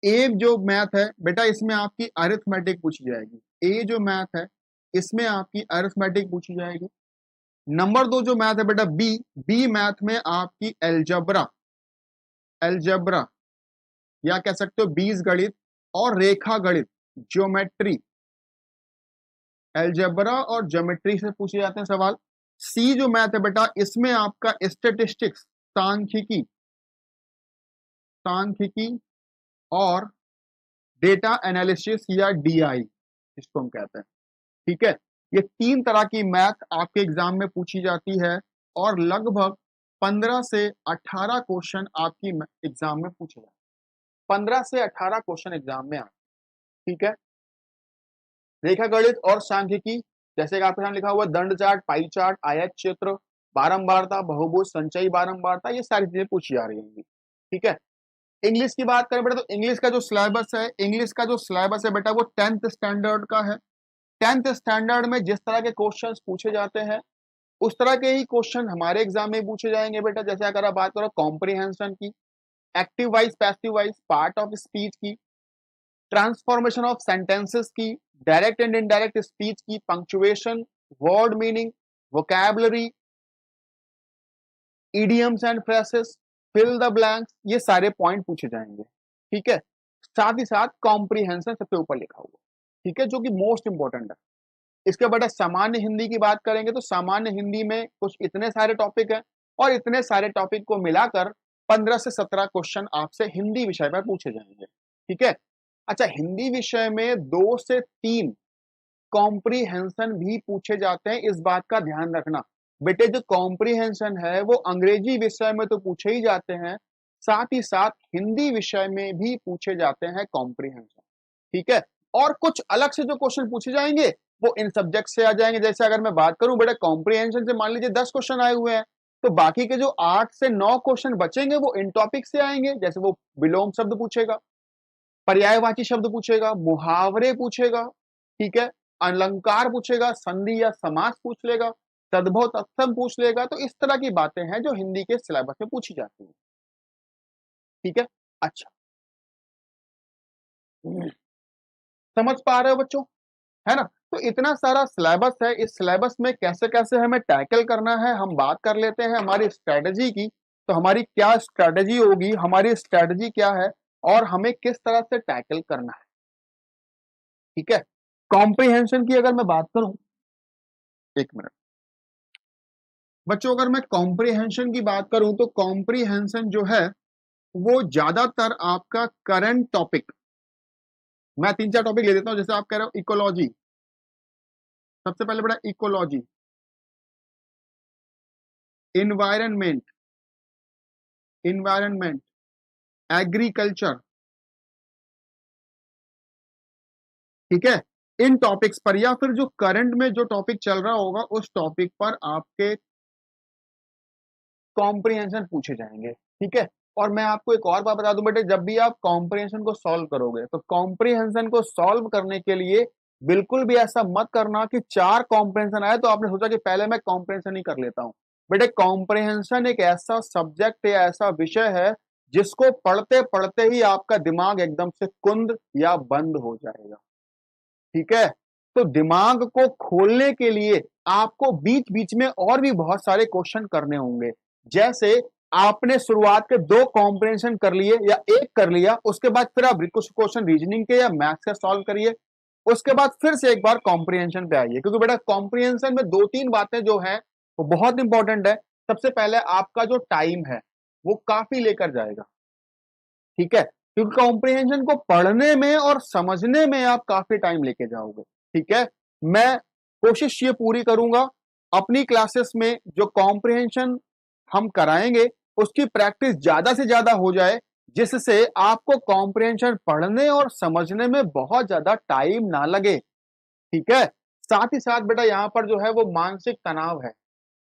ए जो मैथ है बेटा, इसमें आपकी अरिथमेटिक पूछी जाएगी। ए जो मैथ है इसमें आपकी अरिथमेटिक पूछी जाएगी। नंबर 2 जो मैथ है बेटा बी, बी मैथ में आपकी एल्जब्रा, एल्जब्रा या कह सकते हो बीज गणित और रेखा गणित, ज्योमेट्री, एल्जेब्रा और ज्योमेट्री से पूछे जाते हैं सवाल। सी जो मैथ है बेटा, इसमें आपका स्टेटिस्टिक्स, सांख्यिकी, सांख्यिकी और डेटा एनालिसिस या डीआई जिसको हम कहते हैं। ठीक है, ये 3 तरह की मैथ आपके एग्जाम में पूछी जाती है और लगभग 15 से 18 क्वेश्चन आपकी एग्जाम में पूछे जाते हैं। 15 से 18 क्वेश्चन एग्जाम में आते हैं। ठीक है, रेखा गणित और सांख्यिकी जैसे कि आपके सामने लिखा हुआ दंड चार्ट, पाई चार्ट, आयत क्षेत्र, बारंबारता, बहुभुज, संचयी बारंबारता, ये सारी चीजें पूछी जा रही होंगी। ठीक है, इंग्लिश की बात करें बेटा तो इंग्लिश का जो सिलेबस है, इंग्लिश का जो सिलेबस है बेटा वो 10th स्टैंडर्ड का है। 10th स्टैंडर्ड में जिस तरह के क्वेश्चन पूछे जाते हैं उस तरह के ही क्वेश्चन हमारे एग्जाम में पूछे जाएंगे बेटा। जैसे अगर आप बात करो कॉम्प्रिहेंशन की, active wise passive wise, part of speech की, ट्रांसफॉर्मेशन ऑफ सेंटेंसेस की, डायरेक्ट एंड इनडायरेक्ट स्पीच की, punctuation, word meaning, vocabulary, idioms and phrases, fill the blanks, ये सारे पॉइंट पूछे जाएंगे। ठीक है, साथ ही साथ कॉम्प्रिहेंशन सबसे ऊपर लिखा हुआ, ठीक है, जो कि मोस्ट इंपॉर्टेंट है। इसके बाद सामान्य हिंदी की बात करेंगे तो सामान्य हिंदी में कुछ इतने सारे टॉपिक हैं और इतने सारे टॉपिक को मिलाकर 15 से 17 क्वेश्चन आपसे हिंदी विषय पर पूछे जाएंगे, ठीक है। अच्छा, हिंदी विषय में 2 से 3 कॉम्प्रीहेंशन भी पूछे जाते हैं, इस बात का ध्यान रखना। बेटे जो कॉम्प्रीहेंशन है वो अंग्रेजी विषय में तो पूछे ही जाते हैं, साथ ही साथ हिंदी विषय में भी पूछे जाते हैं कॉम्प्रीहेंशन, ठीक है। और कुछ अलग से जो क्वेश्चन पूछे जाएंगे वो इन सब्जेक्ट से आ जाएंगे। जैसे अगर मैं बात करूं बेटा कॉम्प्रीहेंशन से, मान लीजिए 10 क्वेश्चन आए हुए हैं, तो बाकी के जो 8 से 9 क्वेश्चन बचेंगे वो इन टॉपिक से आएंगे। जैसे वो विलोम शब्द पूछेगा, पर्यायवाची शब्द पूछेगा, मुहावरे पूछेगा, ठीक है, अलंकार पूछेगा, संधि या समास पूछ लेगा, तद्भव तत्सम पूछ लेगा। तो इस तरह की बातें हैं जो हिंदी के सिलेबस में पूछी जाती है, ठीक है। अच्छा, समझ पा रहे हो बच्चों, है ना। तो इतना सारा सिलेबस है, इस सिलेबस में कैसे कैसे हमें टैकल करना है हम बात कर लेते हैं हमारी स्ट्रेटजी की। तो हमारी क्या स्ट्रेटजी होगी, हमारी स्ट्रेटजी क्या है और हमें किस तरह से टैकल करना है, ठीक है। कॉम्प्रिहेंशन की अगर मैं बात करूं, एक मिनट बच्चों, अगर मैं कॉम्प्रिहेंशन की बात करूं तो कॉम्प्रिहेंशन जो है वो ज्यादातर आपका करंट टॉपिक, मैं 3-4 टॉपिक ले देता हूं। जैसे आप कह रहे हो इकोलॉजी, सबसे पहले बड़ा इकोलॉजी, इन्वायरमेंट, इन्वायरमेंट, एग्रीकल्चर, ठीक है। इन टॉपिक्स पर या फिर जो करंट में जो टॉपिक चल रहा होगा उस टॉपिक पर आपके कॉम्प्रिहेंशन पूछे जाएंगे, ठीक है। और मैं आपको एक और बात बता दूं बेटे, जब भी आप कॉम्प्रिहेंशन को सॉल्व करोगे तो कॉम्प्रिहेंशन को सॉल्व करने के लिए बिल्कुल भी ऐसा मत करना कि 4 कॉम्प्रिहेंशन आए तो आपने सोचा कि पहले मैं कॉम्प्रिहेंशन ही कर लेता हूं। बेटे कॉम्प्रिहेंशन एक ऐसा सब्जेक्ट या ऐसा विषय है जिसको पढ़ते पढ़ते ही आपका दिमाग एकदम से कुंद या बंद हो जाएगा, ठीक है। तो दिमाग को खोलने के लिए आपको बीच बीच में और भी बहुत सारे क्वेश्चन करने होंगे। जैसे आपने शुरुआत के 2 कॉम्प्रिहेंशन कर लिए या एक कर लिया, उसके बाद फिर आप कुछ क्वेश्चन रीजनिंग के या मैथ्स का सॉल्व करिए, उसके बाद फिर से एक बार कॉम्प्रिहेंशन पे आइए। क्योंकि बेटा कॉम्प्रिहेंशन में 2-3 बातें जो है वो बहुत इंपॉर्टेंट है। सबसे पहले आपका जो टाइम है वो काफी लेकर जाएगा, ठीक है। क्योंकि कॉम्प्रिहेंशन को पढ़ने में और समझने में आप काफी टाइम लेके जाओगे, ठीक है। मैं कोशिश ये पूरी करूंगा अपनी क्लासेस में जो कॉम्प्रिहेंशन हम कराएंगे उसकी प्रैक्टिस ज्यादा से ज्यादा हो जाए, जिससे आपको कॉम्प्रिहेंशन पढ़ने और समझने में बहुत ज्यादा टाइम ना लगे, ठीक है। साथ ही साथ बेटा यहाँ पर जो है वो मानसिक तनाव है।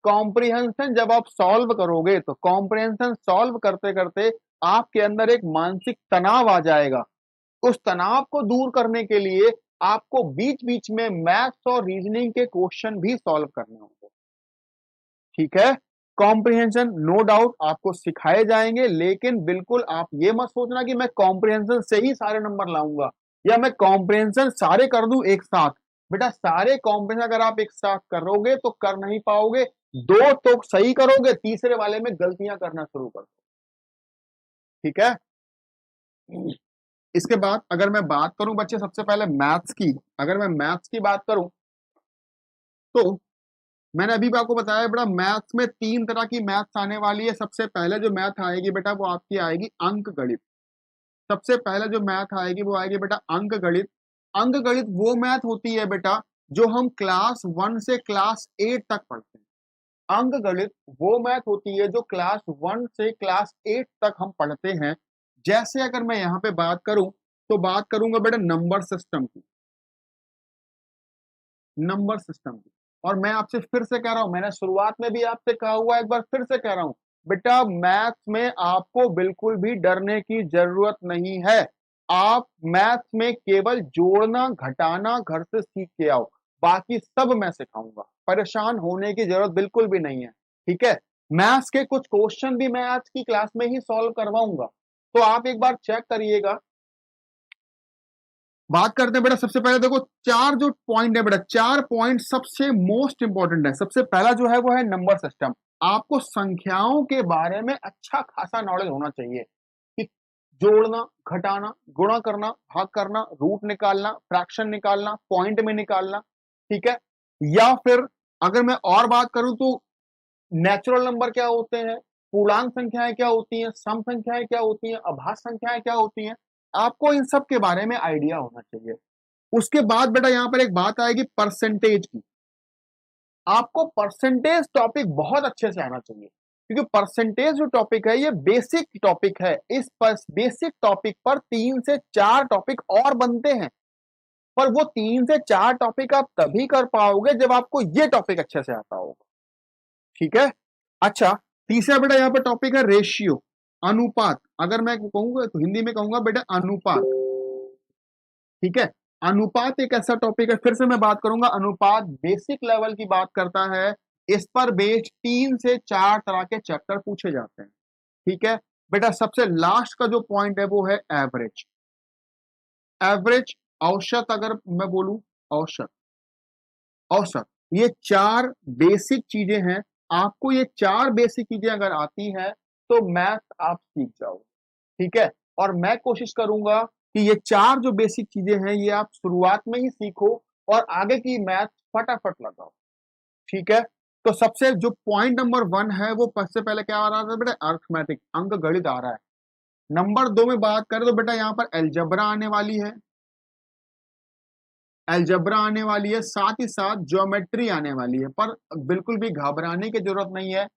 कॉम्प्रिहेंशन जब आप सॉल्व करोगे तो कॉम्प्रिहेंशन सॉल्व करते करते आपके अंदर एक मानसिक तनाव आ जाएगा। उस तनाव को दूर करने के लिए आपको बीच बीच में मैथ्स और रीजनिंग के क्वेश्चन भी सॉल्व करने होंगे, ठीक है। कॉम्प्रिहेंशन नो डाउट आपको सिखाए जाएंगे, लेकिन बिल्कुल आप ये मत सोचना कि मैं कॉम्प्रिहेंशन से ही सारे नंबर लाऊंगा या मैं कॉम्प्रिहेंशन सारे कर दूं एक साथ। बेटा सारे कॉम्प्रिहेंशन अगर आप एक साथ करोगे तो कर नहीं पाओगे, 2 तो सही करोगे, तीसरे वाले में गलतियां करना शुरू कर दो, ठीक है। इसके बाद अगर मैं बात करूं बच्चे सबसे पहले मैथ्स की, अगर मैं मैथ्स की बात करूं तो मैंने अभी भी आपको बताया बेटा मैथ्स में 3 तरह की मैथ्स आने वाली है। सबसे पहले जो मैथ आएगी बेटा वो आपकी आएगी अंक गणित। सबसे पहले जो मैथ आएगी वो आएगी बेटा अंक गणित। अंक गणित वो मैथ होती है बेटा जो हम क्लास 1 से क्लास 8 तक पढ़ते हैं। अंक गणित वो मैथ होती है जो क्लास 1 से क्लास 8 तक हम पढ़ते हैं। जैसे अगर मैं यहाँ पे बात करूं तो बात करूंगा बेटा नंबर सिस्टम की, नंबर सिस्टम की। और मैं आपसे फिर से कह रहा हूं, मैंने शुरुआत में भी आपसे कहा हुआ, एक बार फिर से कह रहा हूं, बेटा मैथ्स में आपको बिल्कुल भी डरने की जरूरत नहीं है। आप मैथ्स में केवल जोड़ना घटाना घर से सीख के आओ, बाकी सब मैं सिखाऊंगा, परेशान होने की जरूरत बिल्कुल भी नहीं है, ठीक है। मैथ्स के कुछ क्वेश्चन भी मैं आज की क्लास में ही सॉल्व करवाऊंगा, तो आप एक बार चेक करिएगा। बात करते हैं बेटा, सबसे पहले देखो 4 जो पॉइंट है बेटा, 4 पॉइंट सबसे मोस्ट इंपॉर्टेंट है। सबसे पहला जो है वो है नंबर सिस्टम। आपको संख्याओं के बारे में अच्छा खासा नॉलेज होना चाहिए कि जोड़ना घटाना गुणा करना भाग करना रूट निकालना फ्रैक्शन निकालना पॉइंट में निकालना, ठीक है। या फिर अगर मैं और बात करूं तो नेचुरल नंबर क्या होते हैं, पूर्णांक संख्याएं क्या होती हैं, सम संख्याएं क्या होती हैं, अभाज्य संख्याएं क्या होती हैं, आपको इन सब के बारे में आइडिया होना चाहिए। उसके बाद बेटा यहाँ पर एक बात आएगी परसेंटेज की। आपको परसेंटेज टॉपिक बहुत अच्छे से आना चाहिए, क्योंकि परसेंटेज जो टॉपिक है ये बेसिक टॉपिक है। इस बेसिक टॉपिक पर 3 से 4 टॉपिक और बनते हैं, पर वो 3 से 4 टॉपिक आप तभी कर पाओगे जब आपको ये टॉपिक अच्छे से आता होगा। ठीक है। अच्छा, तीसरा बेटा यहाँ पर टॉपिक है रेशियो, अनुपात। अगर मैं कहूंगा तो हिंदी में कहूंगा बेटा अनुपात। ठीक है, अनुपात एक ऐसा टॉपिक है, फिर से मैं बात करूंगा, अनुपात बेसिक लेवल की बात करता है। इस पर बेस्ड 3 से 4 तरह के चैप्टर पूछे जाते हैं। ठीक है बेटा, सबसे लास्ट का जो पॉइंट है वो है एवरेज। एवरेज, औसत, अगर मैं बोलूं औसत, औसत, ये 4 बेसिक चीजें हैं। आपको ये 4 बेसिक चीजें अगर आती हैं तो मैथ आप सीख जाओ। ठीक है, और मैं कोशिश करूंगा कि ये 4 जो बेसिक चीजें हैं ये आप शुरुआत में ही सीखो और आगे की मैथ फटाफट लगाओ। ठीक है, तो सबसे जो पॉइंट नंबर 1 है वो सबसे पहले क्या आ रहा था बेटा, अर्थमेटिक, अंक गणित आ रहा है। नंबर 2 में बात करें तो बेटा यहाँ पर अलजेब्रा आने वाली है, अलजेब्रा आने वाली है, साथ ही साथ ज्योमेट्री आने वाली है। पर बिल्कुल भी घबराने की जरूरत नहीं है।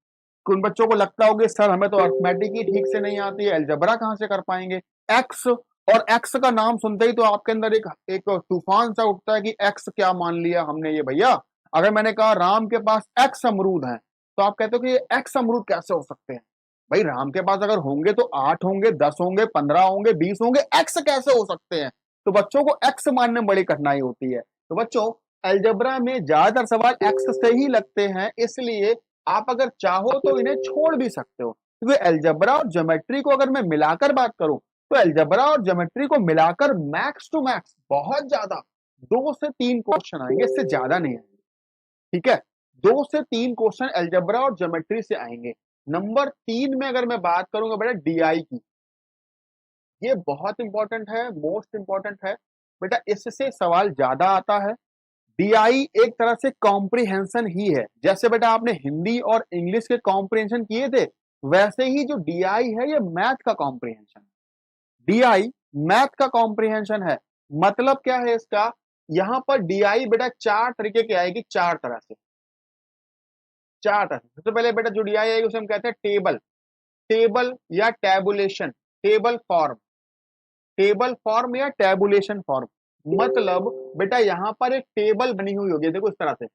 उन बच्चों को लगता होगा सर हमें तो अर्थमेटिक ही ठीक से नहीं आती है, अलजेब्रा कहां से कर पाएंगे। एक्स, और एक्स का नाम सुनते ही तो आपके अंदर एक तूफान सा उठता है कि एक्स क्या मान लिया हमने ये भैया। अगर मैंने कहा राम के पास एक्स अमरूद है तो आप कहते हो कि ये एक्स अमरूद कैसे हो सकते हैं। भाई राम के पास अगर होंगे तो 8 होंगे, 10 होंगे, 15 होंगे, 20 होंगे, एक्स कैसे हो सकते हैं। तो बच्चों को एक्स मानने में बड़ी कठिनाई होती है। तो बच्चों अलजेब्रा में ज्यादातर सवाल एक्स से ही लगते हैं, इसलिए आप अगर चाहो तो इन्हें छोड़ भी सकते हो। क्योंकि अलजेब्रा और ज्योमेट्री को अगर मैं मिलाकर बात करूं तो अलजेब्रा और ज्योमेट्री को मिलाकर मैक्स टू मैक्स बहुत ज्यादा 2 से 3 क्वेश्चन आएंगे, इससे ज्यादा नहीं आएंगे। ठीक है, 2 से 3 क्वेश्चन अलजेब्रा और ज्योमेट्री से आएंगे। नंबर 3 में अगर मैं बात करूंगा बेटा डीआई की, ये बहुत इंपॉर्टेंट है, मोस्ट इंपॉर्टेंट है बेटा, इससे सवाल ज्यादा आता है। डीआई एक तरह से कॉम्प्रिहेंशन ही है। जैसे बेटा आपने हिंदी और इंग्लिश के कॉम्प्रिहेंशन किए थे, वैसे ही जो डीआई है ये मैथ का कॉम्प्रिहेंशन। डीआई मैथ का कॉम्प्रिहेंशन है। मतलब क्या है इसका, यहां पर डीआई बेटा 4 तरीके की आएगी, 4 तरह से, 4 तरह से। सबसे पहले बेटा जो डीआई आएगी उसे हम कहते हैं टेबल, टेबल या tabulation, table form, table form या टैबुलेशन फॉर्म। मतलब बेटा यहां पर एक टेबल बनी हुई होगी, देखो इस तरह से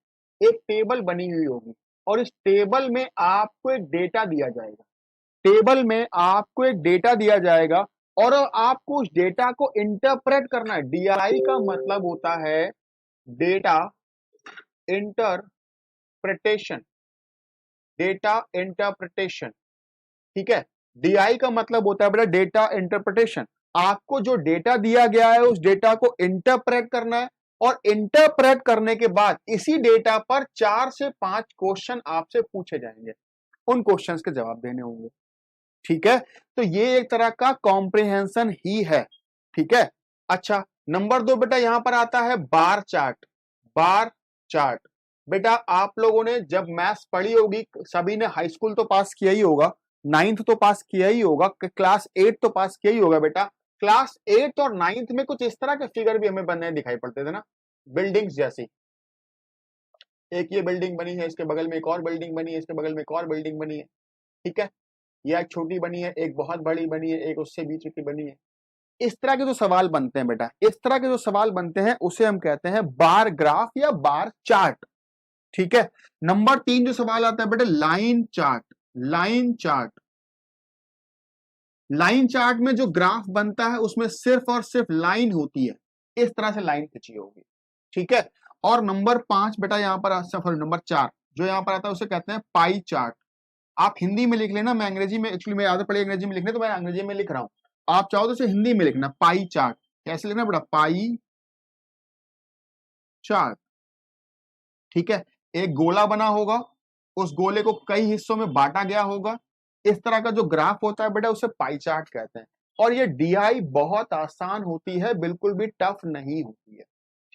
एक टेबल बनी हुई होगी, और इस टेबल में आपको एक डेटा दिया जाएगा, टेबल में आपको एक डेटा दिया जाएगा और आपको उस डेटा को इंटरप्रेट करना है। डीआई का मतलब होता है डेटा इंटरप्रिटेशन, डेटा इंटरप्रिटेशन। ठीक है, डीआई का मतलब होता है बेटा डेटा इंटरप्रिटेशन। आपको जो डेटा दिया गया है उस डेटा को इंटरप्रेट करना है, और इंटरप्रेट करने के बाद इसी डेटा पर 4 से 5 क्वेश्चन आपसे पूछे जाएंगे, उन क्वेश्चंस के जवाब देने होंगे। ठीक है, तो ये एक तरह का कॉम्प्रिहेंशन ही है। ठीक है, अच्छा नंबर 2 बेटा यहां पर आता है बार चार्ट। बार चार्ट बेटा आप लोगों ने जब मैथ्स पढ़ी होगी, सभी ने हाई स्कूल तो पास किया ही होगा, 9th तो पास किया ही होगा, क्लास 8 तो पास किया ही होगा बेटा। क्लास 8 और 9th में कुछ इस तरह के फिगर भी हमें बनने दिखाई पड़ते थे ना, बिल्डिंग्स जैसी। एक ये बिल्डिंग बनी है, इसके बगल में एक और बिल्डिंग बनी है, इसके बगल में एक और बिल्डिंग बनी है। ठीक है, यह एक छोटी बनी है, एक बहुत बड़ी बनी है, एक उससे बीच की बनी है। इस तरह के जो सवाल बनते हैं बेटा, इस तरह के जो सवाल बनते हैं उसे हम कहते हैं बार ग्राफ या बार चार्ट। ठीक है, नंबर 3 जो सवाल आता है बेटा line chart. Line chart, line chart में जो ग्राफ बनता है उसमें सिर्फ और सिर्फ लाइन होती है, इस तरह से लाइन खींची होगी। ठीक है, और नंबर 5 बेटा यहां पर सॉरी नंबर 4 जो यहां पर आता है उसे कहते हैं पाई चार्ट। आप हिंदी में लिख लेना, मैं अंग्रेजी में, एक्चुअली मैं आदत पड़ी अंग्रेजी में लिखने तो मैं अंग्रेजी में लिख रहा हूं, आप चाहो तो इसे हिंदी में लिखना, पाई चार्ट। कैसे लिखना बेटा, पाई चार्ट। ठीक है, एक गोला बना होगा, उस गोले को कई हिस्सों में बांटा गया होगा, इस तरह का जो ग्राफ होता है बेटा उसे पाई चार्ट कहते हैं। और ये डीआई बहुत आसान होती है, बिल्कुल भी टफ नहीं होती है।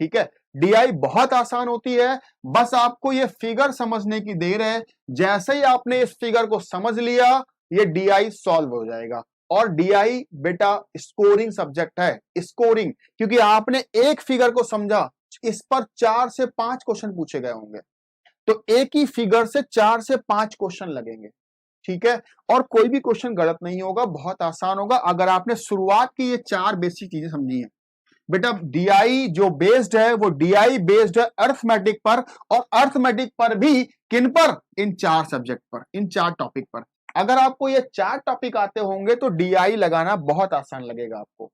ठीक है, डीआई बहुत आसान होती है, बस आपको ये फिगर समझने की देर है। जैसे ही आपने इस फिगर को समझ लिया, ये डीआई सॉल्व हो जाएगा। और डीआई बेटा स्कोरिंग सब्जेक्ट है, स्कोरिंग, क्योंकि आपने एक फिगर को समझा, इस पर 4 से 5 क्वेश्चन पूछे गए होंगे, तो एक ही फिगर से 4 से 5 क्वेश्चन लगेंगे, ठीक है। और कोई भी क्वेश्चन गलत नहीं होगा, बहुत आसान होगा अगर आपने शुरुआत की ये 4 बेसिक चीजें समझी हैं। बेटा डीआई जो बेस्ड है वो डीआई बेस्ड है अर्थमेटिक पर, और अर्थमेटिक पर भी किन पर, इन 4 सब्जेक्ट पर, इन 4 टॉपिक पर। अगर आपको ये 4 टॉपिक आते होंगे तो डीआई लगाना बहुत आसान लगेगा आपको,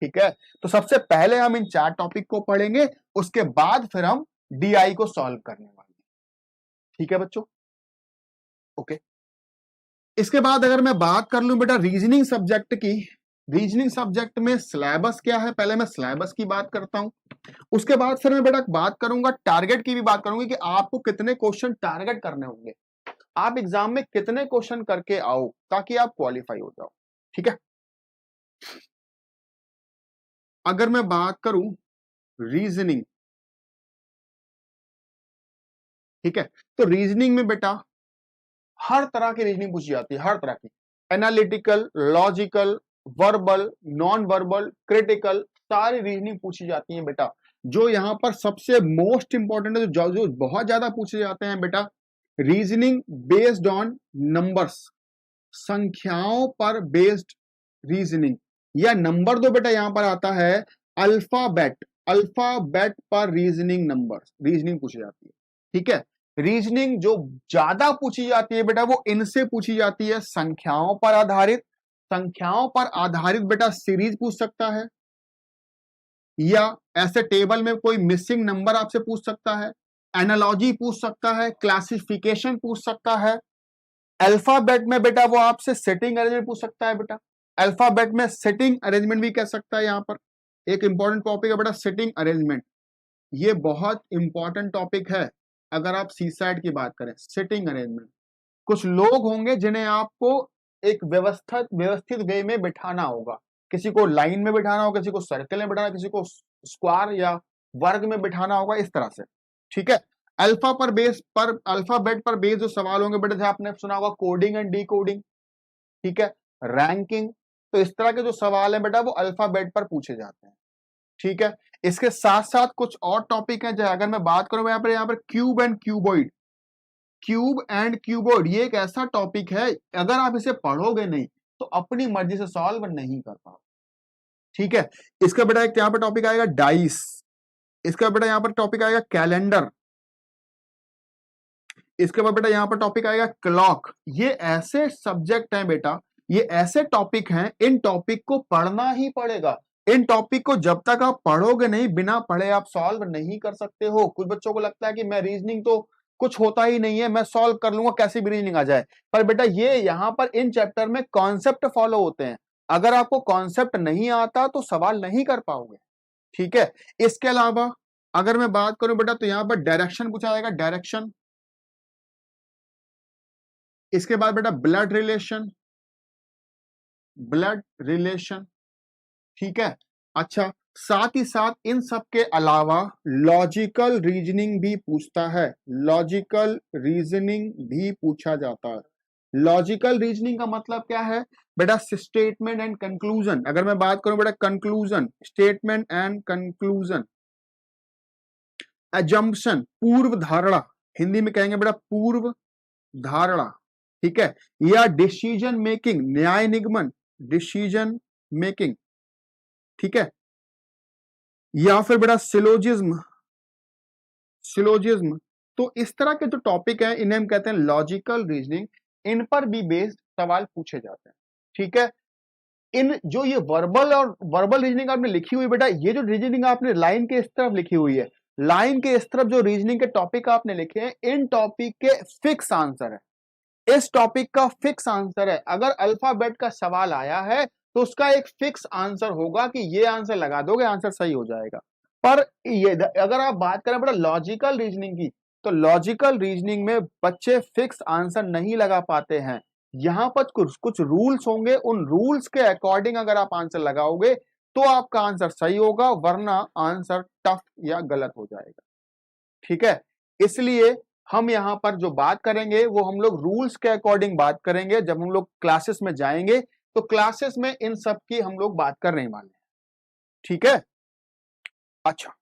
ठीक है। तो सबसे पहले हम इन 4 टॉपिक को पढ़ेंगे, उसके बाद फिर हम डीआई को सॉल्व करने वाले हैं, ठीक है बच्चों, ओके। इसके बाद अगर मैं बात कर लूं बेटा रीजनिंग सब्जेक्ट की, रीजनिंग सब्जेक्ट में सिलेबस क्या है, पहले मैं सिलेबस की बात करता हूं, उसके बाद फिर मैं बेटा बात करूंगा टारगेट की भी बात करूंगी कि आपको कितने क्वेश्चन टारगेट करने होंगे, आप एग्जाम में कितने क्वेश्चन करके आओ ताकि आप क्वालिफाई हो जाओ, ठीक है। अगर मैं बात करूं रीजनिंग, ठीक है, तो रीजनिंग में बेटा हर तरह की रीजनिंग पूछी जाती है, हर तरह की, analytical, logical, verbal, non verbal, critical, सारी रीजनिंग पूछी जाती है बेटा। जो यहां पर सबसे मोस्ट इंपॉर्टेंट है, जो बहुत ज्यादा पूछे जाते हैं बेटा, रीजनिंग बेस्ड ऑन नंबर्स, संख्याओं पर बेस्ड रीजनिंग, या नंबर दो बेटा यहां पर आता है अल्फाबेट, अल्फाबेट पर रीजनिंग, नंबर रीजनिंग पूछी जाती है, ठीक है। रीजनिंग जो ज्यादा पूछी जाती है बेटा वो इनसे पूछी जाती है, संख्याओं पर आधारित, संख्याओं पर आधारित बेटा सीरीज पूछ सकता है, या ऐसे टेबल में कोई मिसिंग नंबर आपसे पूछ सकता है, एनालॉजी पूछ सकता है, क्लासिफिकेशन पूछ सकता है। अल्फाबेट में बेटा वो आपसे सेटिंग अरेंजमेंट पूछ सकता है बेटा, अल्फाबेट में सेटिंग अरेंजमेंट भी कह सकता है। यहां पर एक इंपॉर्टेंट टॉपिक है बेटा सेटिंग अरेंजमेंट, ये बहुत इंपॉर्टेंट टॉपिक है अगर आप सी साइड की बात करें। सेटिंग अरेंजमेंट, कुछ लोग होंगे जिन्हें आपको एक व्यवस्थित वे में बिठाना होगा, किसी को लाइन में बिठाना होगा, किसी को सर्कल में बिठाना, किसी को स्क्वायर या वर्ग में बिठाना होगा, इस तरह से, ठीक है। अल्फाबेट पर बेस जो सवाल होंगे बेटा, जैसे आपने सुना होगा कोडिंग एंड डी कोडिंग, ठीक है, रैंकिंग, तो इस तरह के जो सवाल है बेटा वो अल्फाबेट पर पूछे जाते हैं, ठीक है। इसके साथ साथ कुछ और टॉपिक है, अगर मैं बात करूं यहाँ पर cube and cuboid, cube and cuboid, ये एक ऐसा टॉपिक है अगर आप इसे पढ़ोगे नहीं तो अपनी मर्जी से सॉल्व नहीं कर पाओ, ठीक है। इसका बेटा एक यहाँ पर टॉपिक आएगा डाइस, इसका बेटा यहाँ पर टॉपिक आएगा कैलेंडर, इसके बाद बेटा यहां पर टॉपिक आएगा क्लॉक। ये ऐसे सब्जेक्ट हैं बेटा, ये ऐसे टॉपिक हैं, इन टॉपिक को पढ़ना ही पड़ेगा। इन टॉपिक को जब तक आप पढ़ोगे नहीं, बिना पढ़े आप सॉल्व नहीं कर सकते हो। कुछ बच्चों को लगता है कि मैं रीजनिंग तो कुछ होता ही नहीं है, मैं सॉल्व कर लूंगा कैसी भी रीजनिंग आ जाए, पर बेटा ये यहां पर इन चैप्टर में कॉन्सेप्ट फॉलो होते हैं। अगर आपको कॉन्सेप्ट नहीं आता तो सवाल नहीं कर पाओगे, ठीक है। इसके अलावा अगर मैं बात करूं बेटा तो यहां पर डायरेक्शन पूछा जाएगा, डायरेक्शन। इसके बाद बेटा ब्लड रिलेशन, ब्लड रिलेशन, ठीक है। अच्छा, साथ ही साथ इन सब के अलावा लॉजिकल रीजनिंग भी पूछता है, लॉजिकल रीजनिंग भी पूछा जाता है। लॉजिकल रीजनिंग का मतलब क्या है बेटा, स्टेटमेंट एंड कंक्लूजन। अगर मैं बात करूं बेटा conclusion, statement and conclusion, assumption, पूर्व धारणा, हिंदी में कहेंगे बेटा पूर्व धारणा, ठीक है, या डिसीजन मेकिंग, न्याय निगमन, डिसीजन मेकिंग, ठीक है, या फिर बेटा सिलोजिज्म, सिलोजिज्म। तो इस तरह के जो टॉपिक है इन्हें हम कहते हैं लॉजिकल रीजनिंग, इन पर भी बेस्ड सवाल पूछे जाते हैं, ठीक है। इन जो ये वर्बल रीजनिंग आपने लिखी हुई बेटा, ये जो रीजनिंग आपने लाइन के इस तरफ लिखी हुई है, लाइन के इस तरफ जो रीजनिंग के टॉपिक आपने लिखे हैं, इन टॉपिक के फिक्स आंसर है, इस टॉपिक का फिक्स आंसर है। अगर अल्फाबेट का सवाल आया है तो उसका एक फिक्स आंसर होगा कि ये आंसर लगा दोगे आंसर सही हो जाएगा। पर ये अगर आप बात करें बेटा लॉजिकल रीजनिंग की, तो लॉजिकल रीजनिंग में बच्चे फिक्स आंसर नहीं लगा पाते हैं। यहां पर कुछ रूल्स होंगे, उन रूल्स के अकॉर्डिंग अगर आप आंसर लगाओगे तो आपका आंसर सही होगा, वरना आंसर टफ या गलत हो जाएगा। ठीक है, इसलिए हम यहां पर जो बात करेंगे वो हम लोग रूल्स के अकॉर्डिंग बात करेंगे। जब हम लोग क्लासेस में जाएंगे तो क्लासेस में इन सब की हम लोग बात करने वाले हैं। ठीक है, अच्छा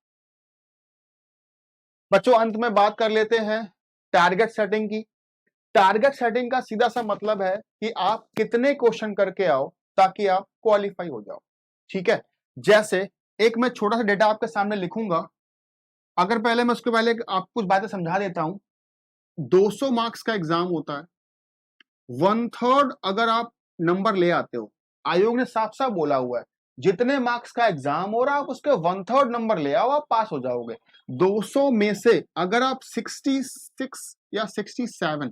बच्चों, अंत में बात कर लेते हैं टारगेट सेटिंग की। टारगेट सेटिंग का सीधा सा मतलब है कि आप कितने क्वेश्चन करके आओ ताकि आप क्वालिफाई हो जाओ। ठीक है, जैसे एक मैं छोटा सा डेटा आपके सामने लिखूंगा। अगर पहले मैं उसके पहले आपको कुछ बातें समझा देता हूं। 200 मार्क्स का एग्जाम होता है, 1/3 अगर आप नंबर ले आते हो, आयोग ने साफ साफ बोला हुआ है जितने मार्क्स का एग्जाम हो रहा है आप उसके 1/3 नंबर ले आओ, आप पास हो जाओगे। 200 में से अगर आप 66 या 67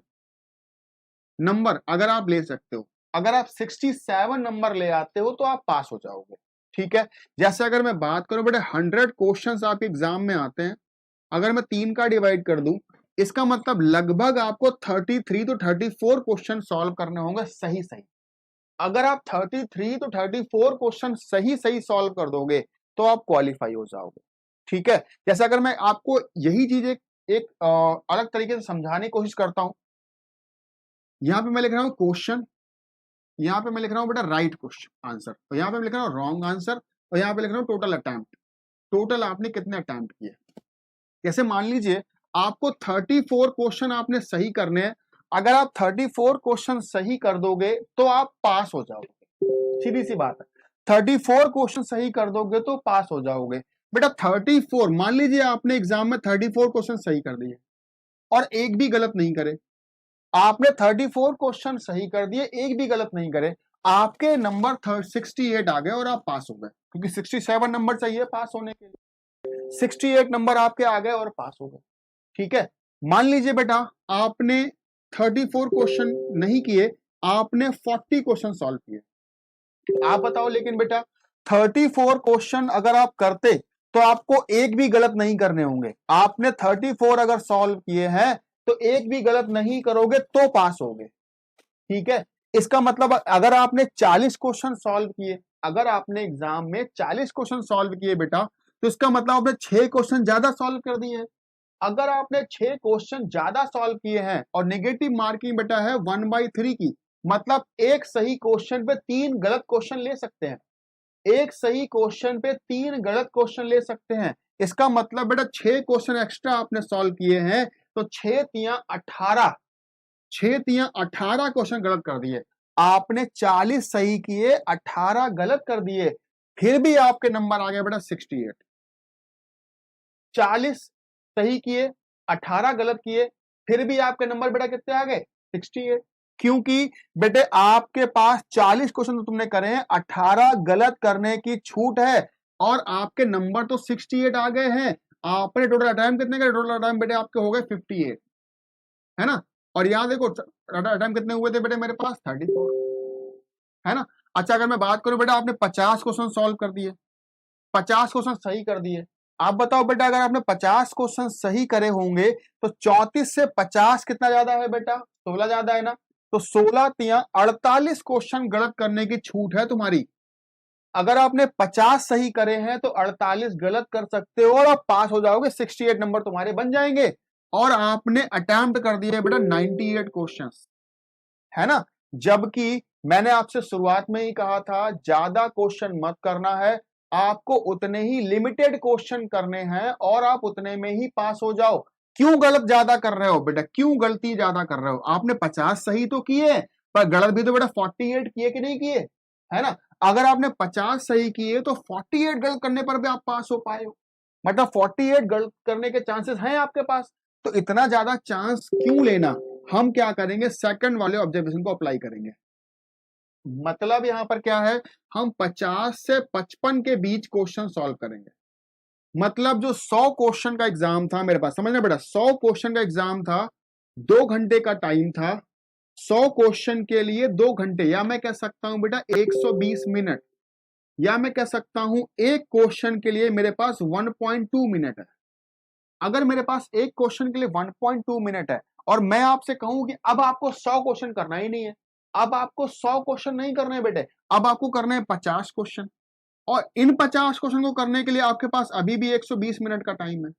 नंबर अगर आप ले सकते हो, अगर आप 67 नंबर ले आते हो तो आप पास हो जाओगे। ठीक है, जैसे अगर मैं बात करूं बेटे 100 क्वेश्चंस आपके एग्जाम में आते हैं, अगर मैं 3 का डिवाइड कर दूं, इसका मतलब लगभग आपको 33 to 34 क्वेश्चन सॉल्व करने होंगे सही सही। अगर आप 33 to 34 क्वेश्चन सही सही सॉल्व कर दोगे तो आप क्वालिफाई हो जाओगे। ठीक है, जैसे अगर मैं आपको यही चीज एक अलग तरीके से समझाने की कोशिश करता हूं। यहां पे मैं लिख रहा हूं क्वेश्चन, यहाँ पे मैं लिख रहा हूँ बेटा राइट क्वेश्चन आंसर, और यहाँ पे मैं लिख रहा हूँ रॉन्ग आंसर, और यहाँ पे लिख रहा हूँ टोटल अटेम्प्ट। टोटल आपने कितने अटेम्प्ट किए। जैसे मान लीजिए आपको 34 क्वेश्चन आपने सही करने हैं, अगर आप 34 क्वेश्चन सही कर दोगे तो आप पास हो जाओगे। सीधी सी बात है, 34 क्वेश्चन सही कर दोगे तो पास हो जाओगे। बेटा 34, मान लीजिए आपने एग्जाम में 34 क्वेश्चन सही कर दिए और एक भी गलत नहीं करे। आपने 34 क्वेश्चन सही कर दिए, एक भी गलत नहीं करे, आपके नंबर 68 आ गए और आप पास हो गए, क्योंकि 67 नंबर चाहिए पास होने के लिए। 68 नंबर आपके आ गए और पास हो गए। ठीक है, मान लीजिए बेटा आपने 34 क्वेश्चन नहीं किए, आपने 40 क्वेश्चन सॉल्व किए। आप बताओ, लेकिन बेटा 34 क्वेश्चन अगर आप करते तो आपको एक भी गलत नहीं करने होंगे। आपने 34 अगर सॉल्व किए हैं तो एक भी गलत नहीं करोगे तो पास होगे। ठीक है, इसका मतलब अगर आपने 40 क्वेश्चन सॉल्व किए, अगर आपने एग्जाम में 40 क्वेश्चन सॉल्व किए बेटा, तो इसका मतलब आपने 6 क्वेश्चन ज्यादा सॉल्व कर दिए हैं। अगर आपने 6 क्वेश्चन ज्यादा सॉल्व किए हैं और नेगेटिव मार्किंग बेटा है 1/3 की, मतलब एक सही क्वेश्चन पे 3 गलत क्वेश्चन ले सकते हैं। एक सही क्वेश्चन पे 3 गलत क्वेश्चन ले सकते हैं। इसका मतलब बेटा 6 क्वेश्चन एक्स्ट्रा आपने सॉल्व किए हैं, तो 6 तिया 18, 6 तिया 18 क्वेश्चन गलत कर दिए। आपने 40 सही किए, 18 गलत कर दिए, फिर भी आपके नंबर आ गए बेटा 68। 40 सही किए, 18 गलत किए, फिर भी आपके नंबर बेटा कितने आ गए 68। क्योंकि बेटे आपके पास 40 क्वेश्चन तो तुमने करे हैं, 18 गलत करने की छूट है और आपके नंबर तो 68 आ गए हैं। आपने टोटल अटेम्प्ट कितने करे, टोटल अटेम्प्ट बेटे आपके हो गए 58, है ना। और यहाँ देखो अटेम्प्ट कितने हुए थे बेटे मेरे पास 34, है ना। अच्छा अगर मैं बात करूं बेटा आपने 50 क्वेश्चन सॉल्व कर दिए, 50 क्वेश्चन सही कर दिए। आप बताओ बेटा अगर आपने 50 क्वेश्चन सही करे होंगे तो 34 से 50 कितना ज्यादा है बेटा, 16 ज्यादा है ना। तो 16 तिया 48 क्वेश्चन गलत करने की छूट है तुम्हारी। अगर आपने 50 सही करे हैं तो 48 गलत कर सकते हो और आप पास हो जाओगे, 68 नंबर तुम्हारे बन जाएंगे। और आपने अटेम्प्ट कर दिए बेटा 98 क्वेश्चंस, है ना। जबकि मैंने आपसे शुरुआत में ही कहा था ज्यादा क्वेश्चन मत करना है, आपको उतने ही लिमिटेड क्वेश्चन करने हैं और आप उतने में ही पास हो जाओ। क्यों गलत ज्यादा कर रहे हो बेटा, क्यों गलती ज्यादा कर रहे हो। आपने 50 सही तो किए पर गलत भी तो बेटा 48 किए कि नहीं किए, है ना। अगर आपने 50 सही किए तो 48 गलत करने पर भी आप पास हो पाए हो, मतलब 48 गलत करने के चांसेस हैं आपके पास। तो इतना ज्यादा चांस क्यों लेना, हम क्या करेंगे सेकंड वाले ऑब्जर्वेशन को अप्लाई करेंगे। मतलब यहां पर क्या है, हम 50 से 55 के बीच क्वेश्चन सॉल्व करेंगे। मतलब जो 100 क्वेश्चन का एग्जाम था मेरे पास, समझना बेटा 100 क्वेश्चन का एग्जाम था, 2 घंटे का टाइम था, 100 क्वेश्चन के लिए 2 घंटे, या मैं कह सकता हूं बेटा 120 मिनट, या मैं कह सकता हूं एक क्वेश्चन के लिए मेरे पास 1.2 मिनट है। अगर मेरे पास एक क्वेश्चन के लिए 1.2 मिनट है और मैं आपसे कहूं कि अब आपको 100 क्वेश्चन करना ही नहीं है, अब आपको 100 क्वेश्चन नहीं करने बेटे, अब आपको करने हैं 50 क्वेश्चन, और इन 50 क्वेश्चन को करने के लिए आपके पास अभी भी 120 मिनट का टाइम है।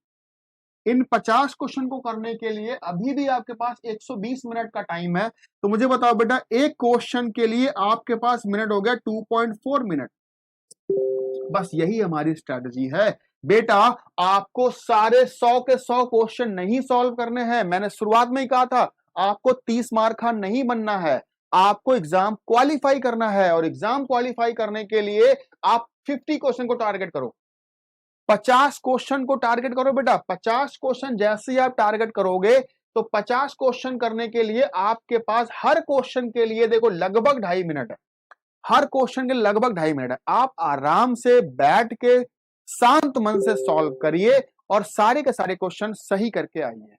इन 50 क्वेश्चन को करने के लिए अभी भी आपके पास 120 मिनट का टाइम है। तो मुझे बताओ बेटा, एक क्वेश्चन के लिए आपके पास मिनट हो गया 2.4 मिनट। बस यही हमारी स्ट्रेटजी है बेटा। आपको सारे 100 के 100 क्वेश्चन नहीं सॉल्व करने हैं। मैंने शुरुआत में ही कहा था आपको 30 मार्क का नहीं बनना है, आपको एग्जाम क्वालिफाई करना है। और एग्जाम क्वालिफाई करने के लिए आप 50 क्वेश्चन को टारगेट करो, 50 क्वेश्चन को टारगेट करो बेटा। 50 क्वेश्चन जैसे ही आप टारगेट करोगे तो 50 क्वेश्चन करने के लिए आपके पास हर क्वेश्चन के लिए देखो लगभग 2.5 मिनट है। हर क्वेश्चन के लगभग 2.5 मिनट है। आप आराम से बैठ के शांत मन से सॉल्व करिए और सारे के सारे क्वेश्चन सही करके आइए।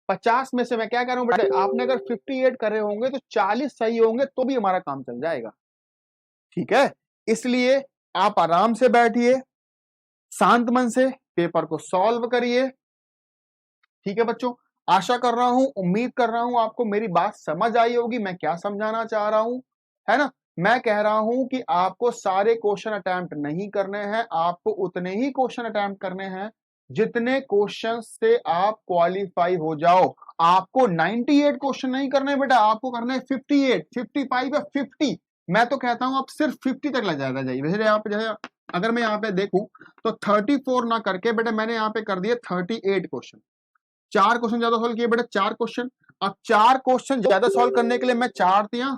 50 में से मैं क्या कह रहा हूं बेटा, आपने अगर 58 करे होंगे तो 40 सही होंगे तो भी हमारा काम चल जाएगा, ठीक है। इसलिए आप आराम से बैठिए, शांत मन से पेपर को सॉल्व करिए, ठीक है बच्चों। आशा कर रहा हूं, उम्मीद कर रहा हूं आपको मेरी बात समझ आई होगी, मैं क्या समझाना चाह रहा हूं, है ना। मैं कह रहा हूं कि आपको सारे क्वेश्चन अटेम्प्ट नहीं करने हैं, आपको उतने ही क्वेश्चन अटेम्प्ट करने हैं जितने क्वेश्चन से आप क्वालिफाई हो जाओ। आपको 98 क्वेश्चन नहीं करने बेटा, आपको करने 58, 55 या 50। मैं तो कहता हूं आप सिर्फ 50 तक ले जाएगा जाइए। वैसे यहाँ पे जो अगर मैं यहाँ पे देखूं तो 34 ना करके बेटा मैंने यहाँ पे कर दिए 38 क्वेश्चन। 4 क्वेश्चन ज्यादा सॉल्व किए बेटा, 4 क्वेश्चन। अब 4 क्वेश्चन ज्यादा सॉल्व करने के लिए मैं 4 दिया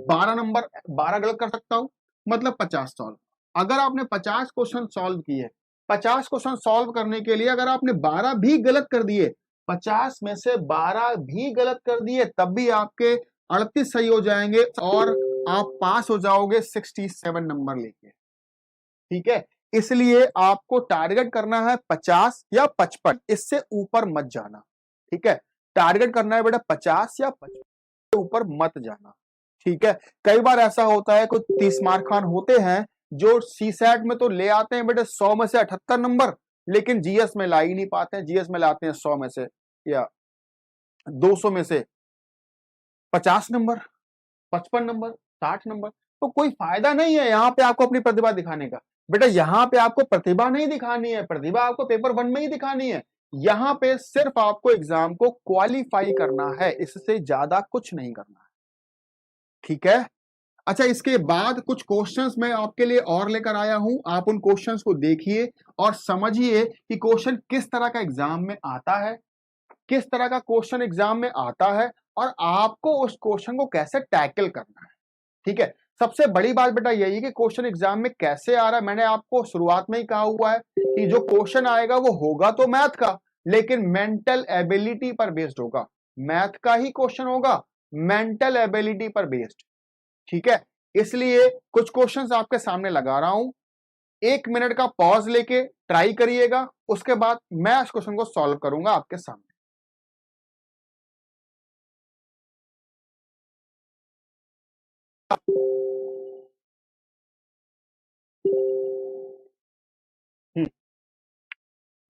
12 नंबर, 12 गलत कर सकता हूं, मतलब 50 सॉल्व। अगर आपने 50 क्वेश्चन सॉल्व किए, 50 क्वेश्चन सॉल्व करने के लिए अगर आपने 12 भी गलत कर दिए, 50 में से 12 भी गलत कर दिए, तब भी आपके 38 सही हो जाएंगे और आप पास हो जाओगे 67 नंबर लेके, ठीक है। इसलिए आपको टारगेट करना है 50 या 55, इससे ऊपर मत जाना, ठीक है। टारगेट करना है बेटा 50 या 55 से ऊपर मत जाना, ठीक है। कई बार ऐसा होता है कुछ 30 मार्क खान होते हैं जो सीसैट में तो ले आते हैं बेटा 100 में से 78 नंबर, लेकिन जीएस में ला ही नहीं पाते हैं। जीएस में लाते हैं 100 में से या 200 में से 50 नंबर, 55 नंबर, 60 नंबर। तो कोई फायदा नहीं है यहाँ पे आपको अपनी प्रतिभा दिखाने का बेटा। यहाँ पे आपको प्रतिभा नहीं दिखानी है, प्रतिभा आपको पेपर 1 में ही दिखानी है। यहाँ पे सिर्फ आपको एग्जाम को क्वालिफाई करना है, इससे ज्यादा कुछ नहीं करना है, ठीक है। अच्छा, इसके बाद कुछ क्वेश्चंस मैं आपके लिए और लेकर आया हूं, आप उन क्वेश्चंस को देखिए और समझिए कि क्वेश्चन किस तरह का एग्जाम में आता है, किस तरह का क्वेश्चन एग्जाम में आता है और आपको उस क्वेश्चन को कैसे टैकल करना है, ठीक है। सबसे बड़ी बात बेटा यही है कि क्वेश्चन एग्जाम में कैसे आ रहा है। मैंने आपको शुरुआत में ही कहा हुआ है कि जो क्वेश्चन आएगा वो होगा तो मैथ का, लेकिन मेंटल एबिलिटी पर बेस्ड होगा। मैथ का ही क्वेश्चन होगा, मेंटल एबिलिटी पर बेस्ड, ठीक है। इसलिए कुछ क्वेश्चंस आपके सामने लगा रहा हूं, 1 मिनट का पॉज लेके ट्राई करिएगा, उसके बाद मैं इस क्वेश्चन को सॉल्व करूंगा आपके सामने।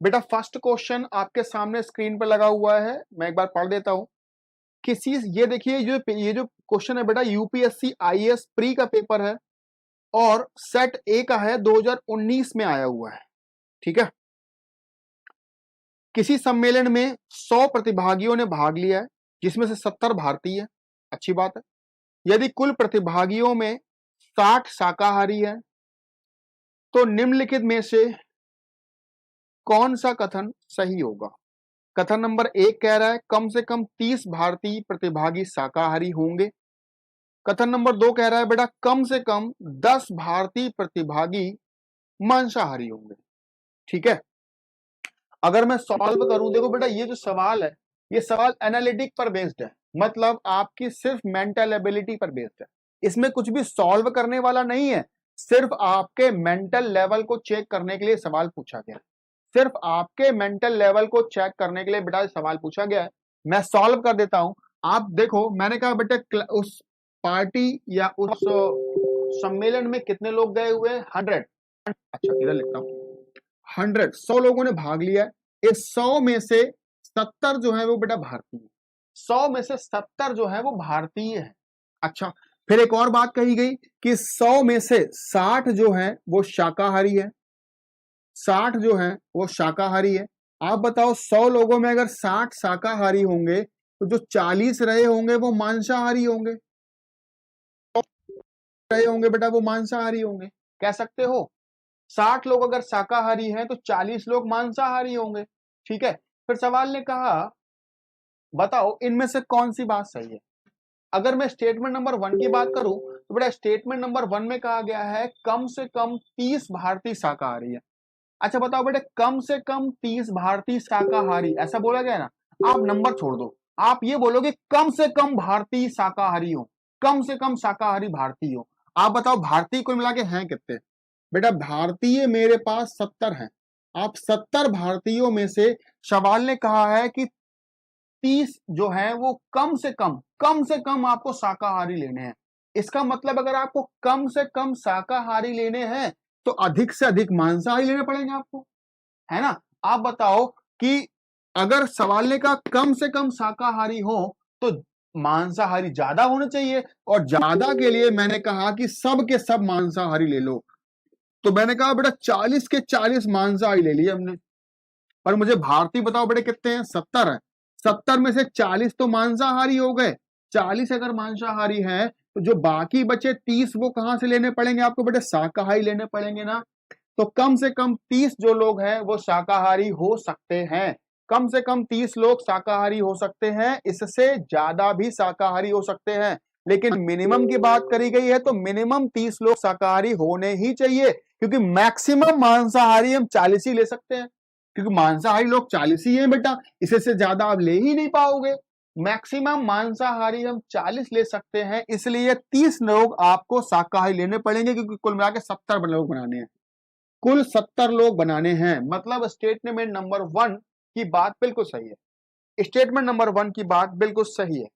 बेटा फर्स्ट क्वेश्चन आपके सामने स्क्रीन पर लगा हुआ है, मैं एक बार पढ़ देता हूं। किसी ये देखिए ये जो क्वेश्चन है बेटा यूपीएससी आईएएस प्री का पेपर है और सेट ए का है, 2019 में आया हुआ है, ठीक है। किसी सम्मेलन में 100 प्रतिभागियों ने भाग लिया है जिसमें से 70 भारतीय है, अच्छी बात है। यदि कुल प्रतिभागियों में 60 शाकाहारी है तो निम्नलिखित में से कौन सा कथन सही होगा। कथन नंबर 1 कह रहा है कम से कम 30 भारतीय प्रतिभागी शाकाहारी होंगे। कथन नंबर 2 कह रहा है बेटा कम से कम 10 भारतीय प्रतिभागी मांसाहारी होंगे, ठीक है। अगर मैं सॉल्व करूं, देखो बेटा ये जो सवाल है ये सवाल एनालिटिक पर बेस्ड है, मतलब आपकी सिर्फ मेंटल एबिलिटी पर बेस्ड है। इसमें कुछ भी सॉल्व करने वाला नहीं है, सिर्फ आपके मेंटल लेवल को चेक करने के लिए सवाल पूछा गया है। सिर्फ आपके मेंटल लेवल को चेक करने के लिए बेटा सवाल पूछा गया है। मैं सॉल्व कर देता हूं। आप देखो मैंने कहा बेटा उस पार्टी या उस सम्मेलन में कितने लोग गए हुए हैं, 100। अच्छा इधर लिखता हूं 100, 100 लोगों ने भाग लिया है। इस 100 में से 70 जो है वो बेटा भारतीय, 100 में से 70 जो है वो भारतीय है। अच्छा फिर एक और बात कही गई कि 100 में से 60 जो है वो शाकाहारी है, 60 जो है वो शाकाहारी है। आप बताओ 100 लोगों में अगर 60 शाकाहारी होंगे तो जो 40 रहे होंगे वो मांसाहारी होंगे, रहे होंगे बेटा वो मांसाहारी होंगे। कह सकते हो 60 लोग अगर शाकाहारी हैं तो 40 लोग मांसाहारी होंगे। ठीक है, फिर सवाल ने कहा बताओ इनमें से कौन सी बात सही है। अगर मैं स्टेटमेंट नंबर 1 की बात करूं तो बेटा स्टेटमेंट नंबर 1 में कहा गया है कम से कम 30 भारतीय शाकाहारी है। अच्छा बताओ बेटे कम से कम 30 भारतीय शाकाहारी ऐसा बोला गया ना, आप नंबर छोड़ दो, आप ये बोलोगे कम से कम भारतीय शाकाहारी हो, कम से कम शाकाहारी भारतीय हो। आप बताओ भारतीय को मिला के हैं कितने। बेटा भारतीय मेरे पास 70 हैं। आप 70 भारतीयों में से सवाल ने कहा है कि 30 जो है वो कम से कम आपको शाकाहारी लेने हैं। इसका मतलब अगर आपको कम से कम शाकाहारी लेने हैं तो अधिक से अधिक मांसाहारी लेने पड़ेंगे आपको, है ना। आप बताओ कि अगर सवाल ने कहा कम से कम शाकाहारी हो तो मांसाहारी ज्यादा होने चाहिए, और ज्यादा के लिए मैंने कहा कि सब के सब मांसाहारी ले लो। तो मैंने कहा बेटा 40 के 40 मांसाहारी ले लिए हमने, पर मुझे भारतीय बताओ बेटे कितने हैं, 70 है। 70 में से 40 तो मांसाहारी हो गए, 40 अगर मांसाहारी है तो जो बाकी बचे 30 वो कहां से लेने पड़ेंगे आपको बेटे, शाकाहारी लेने पड़ेंगे ना। तो कम से कम 30 जो लोग हैं वो शाकाहारी हो सकते हैं, कम से कम 30 लोग शाकाहारी हो सकते हैं, इससे ज्यादा भी शाकाहारी हो सकते हैं, लेकिन मिनिमम की बात करी गई है तो मिनिमम 30 लोग शाकाहारी होने ही चाहिए, क्योंकि मैक्सिमम मांसाहारी हम 40 ही ले सकते हैं, क्योंकि मांसाहारी लोग 40 ही हैं बेटा, इससे से ज्यादा आप ले ही नहीं पाओगे। मैक्सिमम मांसाहारी हम 40 ले सकते हैं, इसलिए 30 लोग आपको शाकाहारी लेने पड़ेंगे, क्योंकि कुल मिला के 70 लोग बनाने हैं, कुल 70 लोग बनाने हैं। मतलब स्टेटमेंट नंबर 1 की बात बिल्कुल सही है, स्टेटमेंट नंबर 1 की बात बिल्कुल सही है।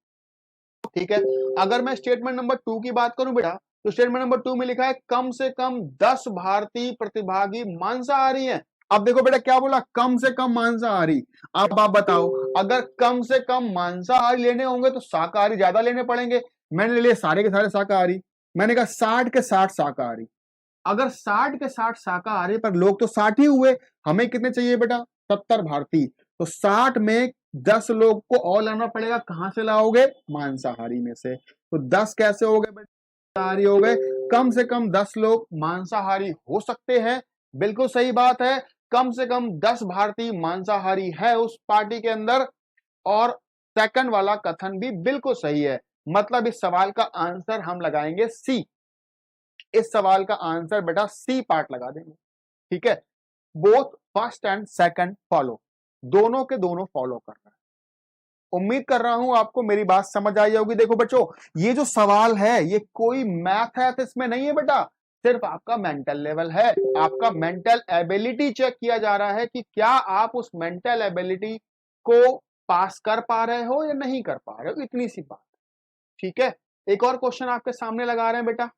ठीक है, अगर मैं स्टेटमेंट नंबर 2 की बात करूं बेटा तो स्टेटमेंट नंबर 2 में लिखा है कम से कम 10 भारतीय प्रतिभागी मांसाहारी हैं। अब देखो बेटा क्या बोला, कम से कम मांसाहारी। अब आप बताओ अगर कम से कम मांसाहारी लेने होंगे तो शाकाहारी ज्यादा लेने पड़ेंगे। मैंने लिए सारे के सारे शाकाहारी, मैंने कहा 60 के 60 शाकाहारी। अगर 60 के 60 शाकाहारी, पर लोग तो 60 ही हुए, हमें कितने चाहिए बेटा, 70 भारतीय। तो 60 में 10 लोग को और लाना पड़ेगा, कहां से लाओगे, मांसाहारी में से। तो 10 कैसे हो गए बेटा, मांसाहारी हो गए। कम से कम 10 लोग मांसाहारी हो सकते हैं, बिल्कुल सही बात है। कम से कम 10 भारतीय मांसाहारी है उस पार्टी के अंदर, और सेकंड वाला कथन भी बिल्कुल सही है। मतलब इस सवाल का आंसर हम लगाएंगे सी, इस सवाल का आंसर बेटा सी पार्ट लगा देंगे। ठीक है, both first and second follow, दोनों के दोनों फॉलो कर रहे हैं। उम्मीद कर रहा हूं आपको मेरी बात समझ आई होगी। देखो बच्चों ये जो सवाल है ये कोई मैथ है इसमें नहीं है बेटा, सिर्फ आपका मेंटल लेवल है, आपका मेंटल एबिलिटी चेक किया जा रहा है कि क्या आप उस मेंटल एबिलिटी को पास कर पा रहे हो या नहीं कर पा रहे हो, इतनी सी बात। ठीक है, एक और क्वेश्चन आपके सामने लगा रहे हैं बेटा,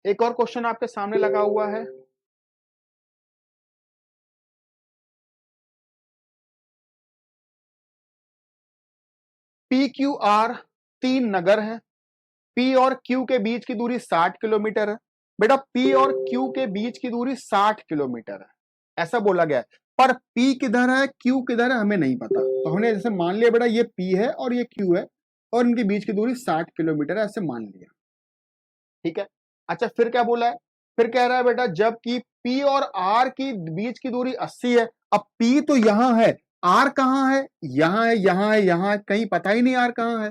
एक और क्वेश्चन आपके सामने लगा हुआ है। पी क्यू आर 3 नगर हैं, पी और क्यू के बीच की दूरी 60 किलोमीटर है। बेटा पी और क्यू के बीच की दूरी 60 किलोमीटर है ऐसा बोला गया है, पर पी किधर है क्यू किधर है हमें नहीं पता। तो हमने जैसे मान लिया बेटा ये पी है और ये क्यू है और इनके बीच की दूरी 60 किलोमीटर है, ऐसे मान लिया। ठीक है, अच्छा फिर क्या बोला है, फिर कह रहा है बेटा जबकि पी और आर की बीच की दूरी 80 है। अब पी तो यहां है, आर कहां है, यहां है, यहां है, यहां है, कहीं पता ही नहीं आर कहां है।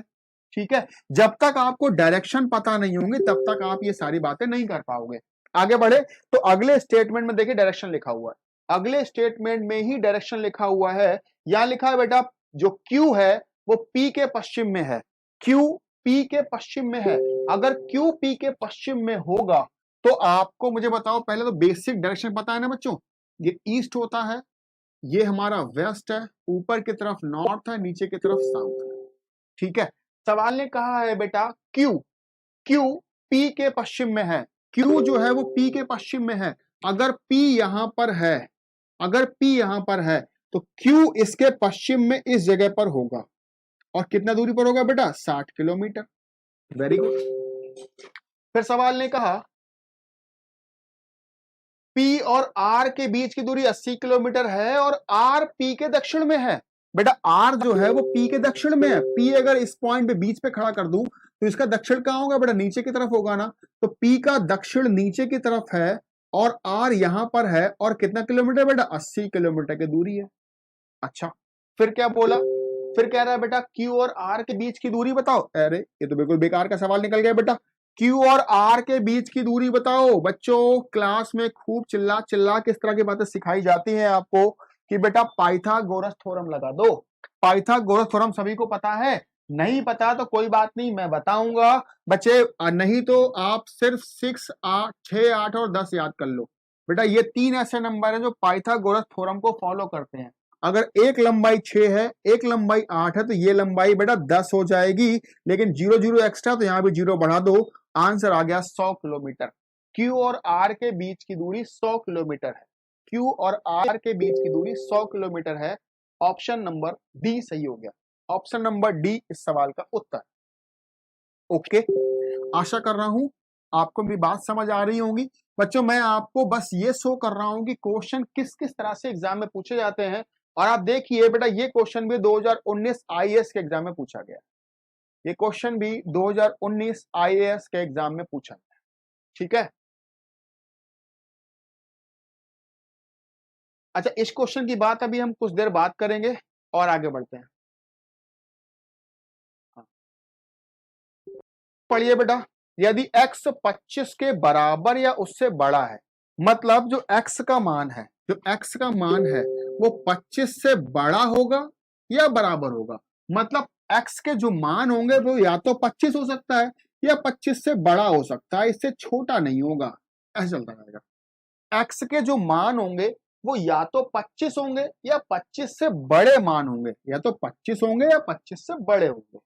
ठीक है, जब तक आपको डायरेक्शन पता नहीं होंगे तब तक आप ये सारी बातें नहीं कर पाओगे। आगे बढ़े तो अगले स्टेटमेंट में देखिए डायरेक्शन लिखा हुआ है, अगले स्टेटमेंट में ही डायरेक्शन लिखा हुआ है। यहां लिखा है बेटा जो क्यू है वो पी के पश्चिम में है, क्यू पी के पश्चिम में है। अगर क्यू पी के पश्चिम में होगा तो आपको मुझे बताओ, पहले तो बेसिक डायरेक्शन पता है ना बच्चों, ये ईस्ट होता है, ये हमारा वेस्ट है, ऊपर की तरफ नॉर्थ है, नीचे की तरफ साउथ है। ठीक है, सवाल ने कहा है बेटा क्यू, क्यू पी के पश्चिम में है, क्यू जो है वो पी के पश्चिम में है। अगर पी यहां पर है, अगर पी यहां पर है तो Q इसके पश्चिम में इस जगह पर होगा और कितना दूरी पर होगा बेटा 60 किलोमीटर। Very good. फिर सवाल ने कहा P और R के बीच की दूरी 80 किलोमीटर है और R P के दक्षिण में है। बेटा R जो है वो P के दक्षिण में है। P अगर इस पॉइंट पे बीच पे खड़ा कर दूं तो इसका दक्षिण कहां होगा बेटा, नीचे की तरफ होगा ना। तो P का दक्षिण नीचे की तरफ है और R यहां पर है और कितना किलोमीटर बेटा 80 किलोमीटर की दूरी है। अच्छा फिर क्या बोला, फिर कह रहा है बेटा Q और R के बीच की दूरी बताओ। अरे ये तो बिल्कुल बेकार का सवाल निकल गया बेटा। Q और R के बीच की दूरी बताओ। बच्चों क्लास में खूब चिल्ला चिल्ला किस तरह की बातें सिखाई जाती हैं आपको कि बेटा पाइथागोरस थ्योरम लगा दो। पाइथागोरस थ्योरम सभी को पता है, नहीं पता तो कोई बात नहीं, मैं बताऊंगा बच्चे। नहीं तो आप सिर्फ 6, 8, 6, 8 और 10 याद कर लो। बेटा ये 3 ऐसे नंबर हैं जो पाइथागोरस थ्योरम को फॉलो करते हैं। अगर एक लंबाई 6 है, एक लंबाई 8 है, तो ये लंबाई बेटा 10 हो जाएगी, लेकिन 0 0 एक्स्ट्रा, तो यहां भी 0 बढ़ा दो। आंसर आ गया 100 किलोमीटर। Q और R के बीच की दूरी 100 किलोमीटर है। Q और R के बीच की दूरी 100 किलोमीटर है। ऑप्शन नंबर डी सही हो गया। ऑप्शन नंबर डी इस सवाल का उत्तर। ओके, आशा कर रहा हूं आपको मेरी बात समझ आ रही होगी। बच्चों मैं आपको बस ये शो कर रहा हूं कि क्वेश्चन किस किस तरह से एग्जाम में पूछे जाते हैं। और आप देखिए बेटा ये क्वेश्चन भी 2019 आईएएस के एग्जाम में पूछा गया। ये क्वेश्चन भी 2019 आईएएस के एग्जाम में पूछा गया। ठीक है, अच्छा इस क्वेश्चन की बात अभी हम कुछ देर बात करेंगे और आगे बढ़ते हैं। हाँ। पढ़िए बेटा, यदि x 25 के बराबर या उससे बड़ा है, मतलब जो x का मान है, जो x का मान है वो 25 से बड़ा होगा या बराबर होगा। मतलब x के जो मान होंगे वो या तो 25 हो सकता है या 25 से बड़ा हो सकता है, इससे छोटा नहीं होगा। ऐसा चलता रहेगा। x के जो मान होंगे वो या तो 25 होंगे या 25 से बड़े मान होंगे, या तो 25 होंगे या 25 से बड़े होंगे।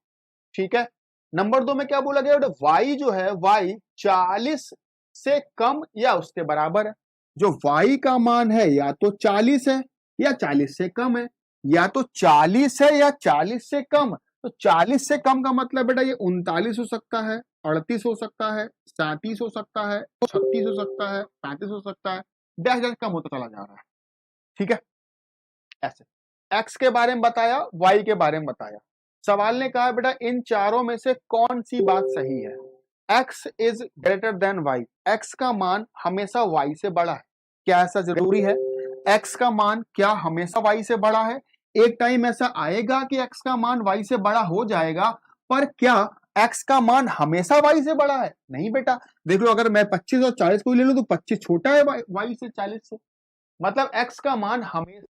ठीक है, नंबर 2 में क्या बोला गया बेटा, y जो है y 40 से कम या उसके बराबर है। जो y का मान है या तो 40 है या 40 से कम है, या तो 40 है या 40 से कम। तो 40 से कम का मतलब बेटा ये 39 हो सकता है, 38 हो सकता है, 37 हो सकता है, 36 हो सकता है, 35 हो सकता है, डैश डैश कम होता चला जा रहा है। ठीक है, ऐसे x के बारे में बताया, y के बारे में बताया। सवाल ने कहा बेटा इन चारों में से कौन सी बात सही है। x is greater than y, x का मान हमेशा y से बड़ा है। क्या ऐसा जरूरी है? x का मान क्या हमेशा y से बड़ा है? एक टाइम ऐसा आएगा कि x का मान y से बड़ा हो जाएगा, पर क्या x का मान हमेशा y से बड़ा है? नहीं बेटा। देख लो, अगर मैं 25 और 40 को ले लूं तो 25 छोटा है y से, 40 से। मतलब x का मान हमेशा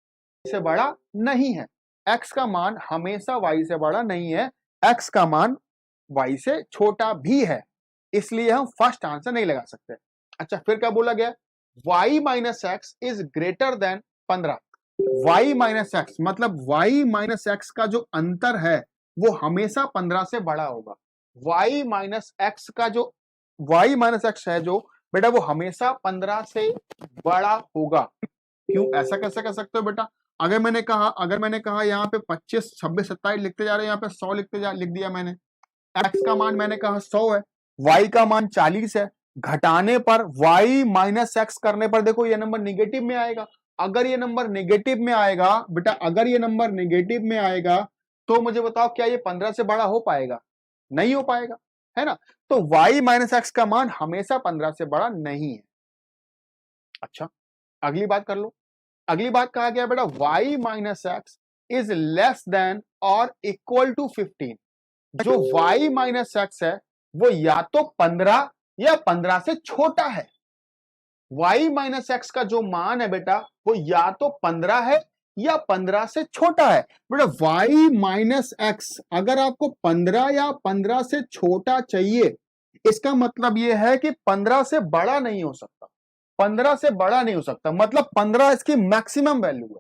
से बड़ा नहीं है। x का मान हमेशा y से बड़ा नहीं है, x का मान y से छोटा भी है, इसलिए हम फर्स्ट आंसर नहीं लगा सकते। अच्छा फिर क्या बोला गया, y minus x is greater than 15। y minus x मतलब y माइनस एक्स का जो अंतर है वो हमेशा 15 से बड़ा होगा। y माइनस एक्स का जो y माइनस एक्स है जो बेटा वो हमेशा 15 से बड़ा होगा। क्यों ऐसा कैसे कर सकते हो बेटा? अगर मैंने कहा यहाँ पे 25, 26, 27 लिखते जा रहे हैं, यहाँ पे 100 लिख दिया मैंने। x का मान मैंने कहा 100 है, y का मान 40 है, घटाने पर y माइनस एक्स करने पर देखो ये नंबर निगेटिव में आएगा। अगर ये नंबर निगेटिव में आएगा बेटा, अगर ये नंबर निगेटिव में आएगा तो मुझे बताओ क्या ये 15 से बड़ा हो पाएगा? नहीं हो पाएगा, है ना। तो y माइनस एक्स का मान हमेशा 15 से बड़ा नहीं है। अच्छा अगली बात कर लो। अगली बात कहा गया बेटा y minus x is less than और इक्वल टू 15। जो y माइनस एक्स है वो या तो 15 या 15 से छोटा है। y माइनस एक्स का जो मान है बेटा वो या तो 15 है या 15 से छोटा है। बेटा y माइनस एक्स अगर आपको 15 या 15 से छोटा चाहिए, इसका मतलब यह है कि 15 से बड़ा नहीं हो सकता। 15 से बड़ा नहीं हो सकता, मतलब 15 इसकी मैक्सिमम वैल्यू है।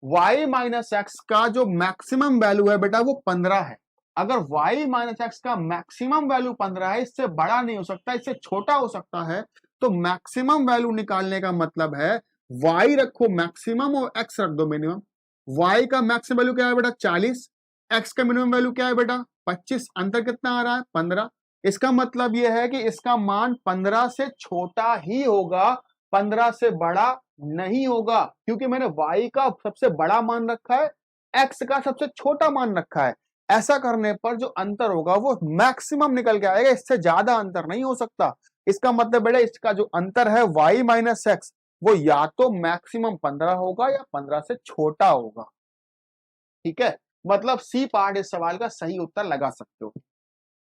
y माइनस एक्स का जो मैक्सिमम वैल्यू है बेटा वो 15 है। अगर y माइनस एक्स का मैक्सिमम वैल्यू 15 है, इससे बड़ा नहीं हो सकता, इससे छोटा हो सकता है, तो मैक्सिमम वैल्यू निकालने का मतलब है y रखो मैक्सिमम और x रख दो मिनिमम। y का मैक्सिमम वैल्यू क्या है बेटा 40, x का मिनिमम वैल्यू क्या है बेटा 25, अंतर कितना आ रहा है 15। इसका मतलब यह है कि इसका मान 15 से छोटा ही होगा, 15 से बड़ा नहीं होगा, क्योंकि मैंने y का सबसे बड़ा मान रखा है, x का सबसे छोटा मान रखा है। ऐसा करने पर जो अंतर होगा वो मैक्सिमम निकल के आएगा, इससे ज्यादा अंतर नहीं हो सकता। इसका मतलब बेटा इसका जो अंतर है y माइनस एक्स वो या तो मैक्सिमम 15 होगा या 15 से छोटा होगा। ठीक है, मतलब सी पार्ट इस सवाल का सही उत्तर लगा सकते हो,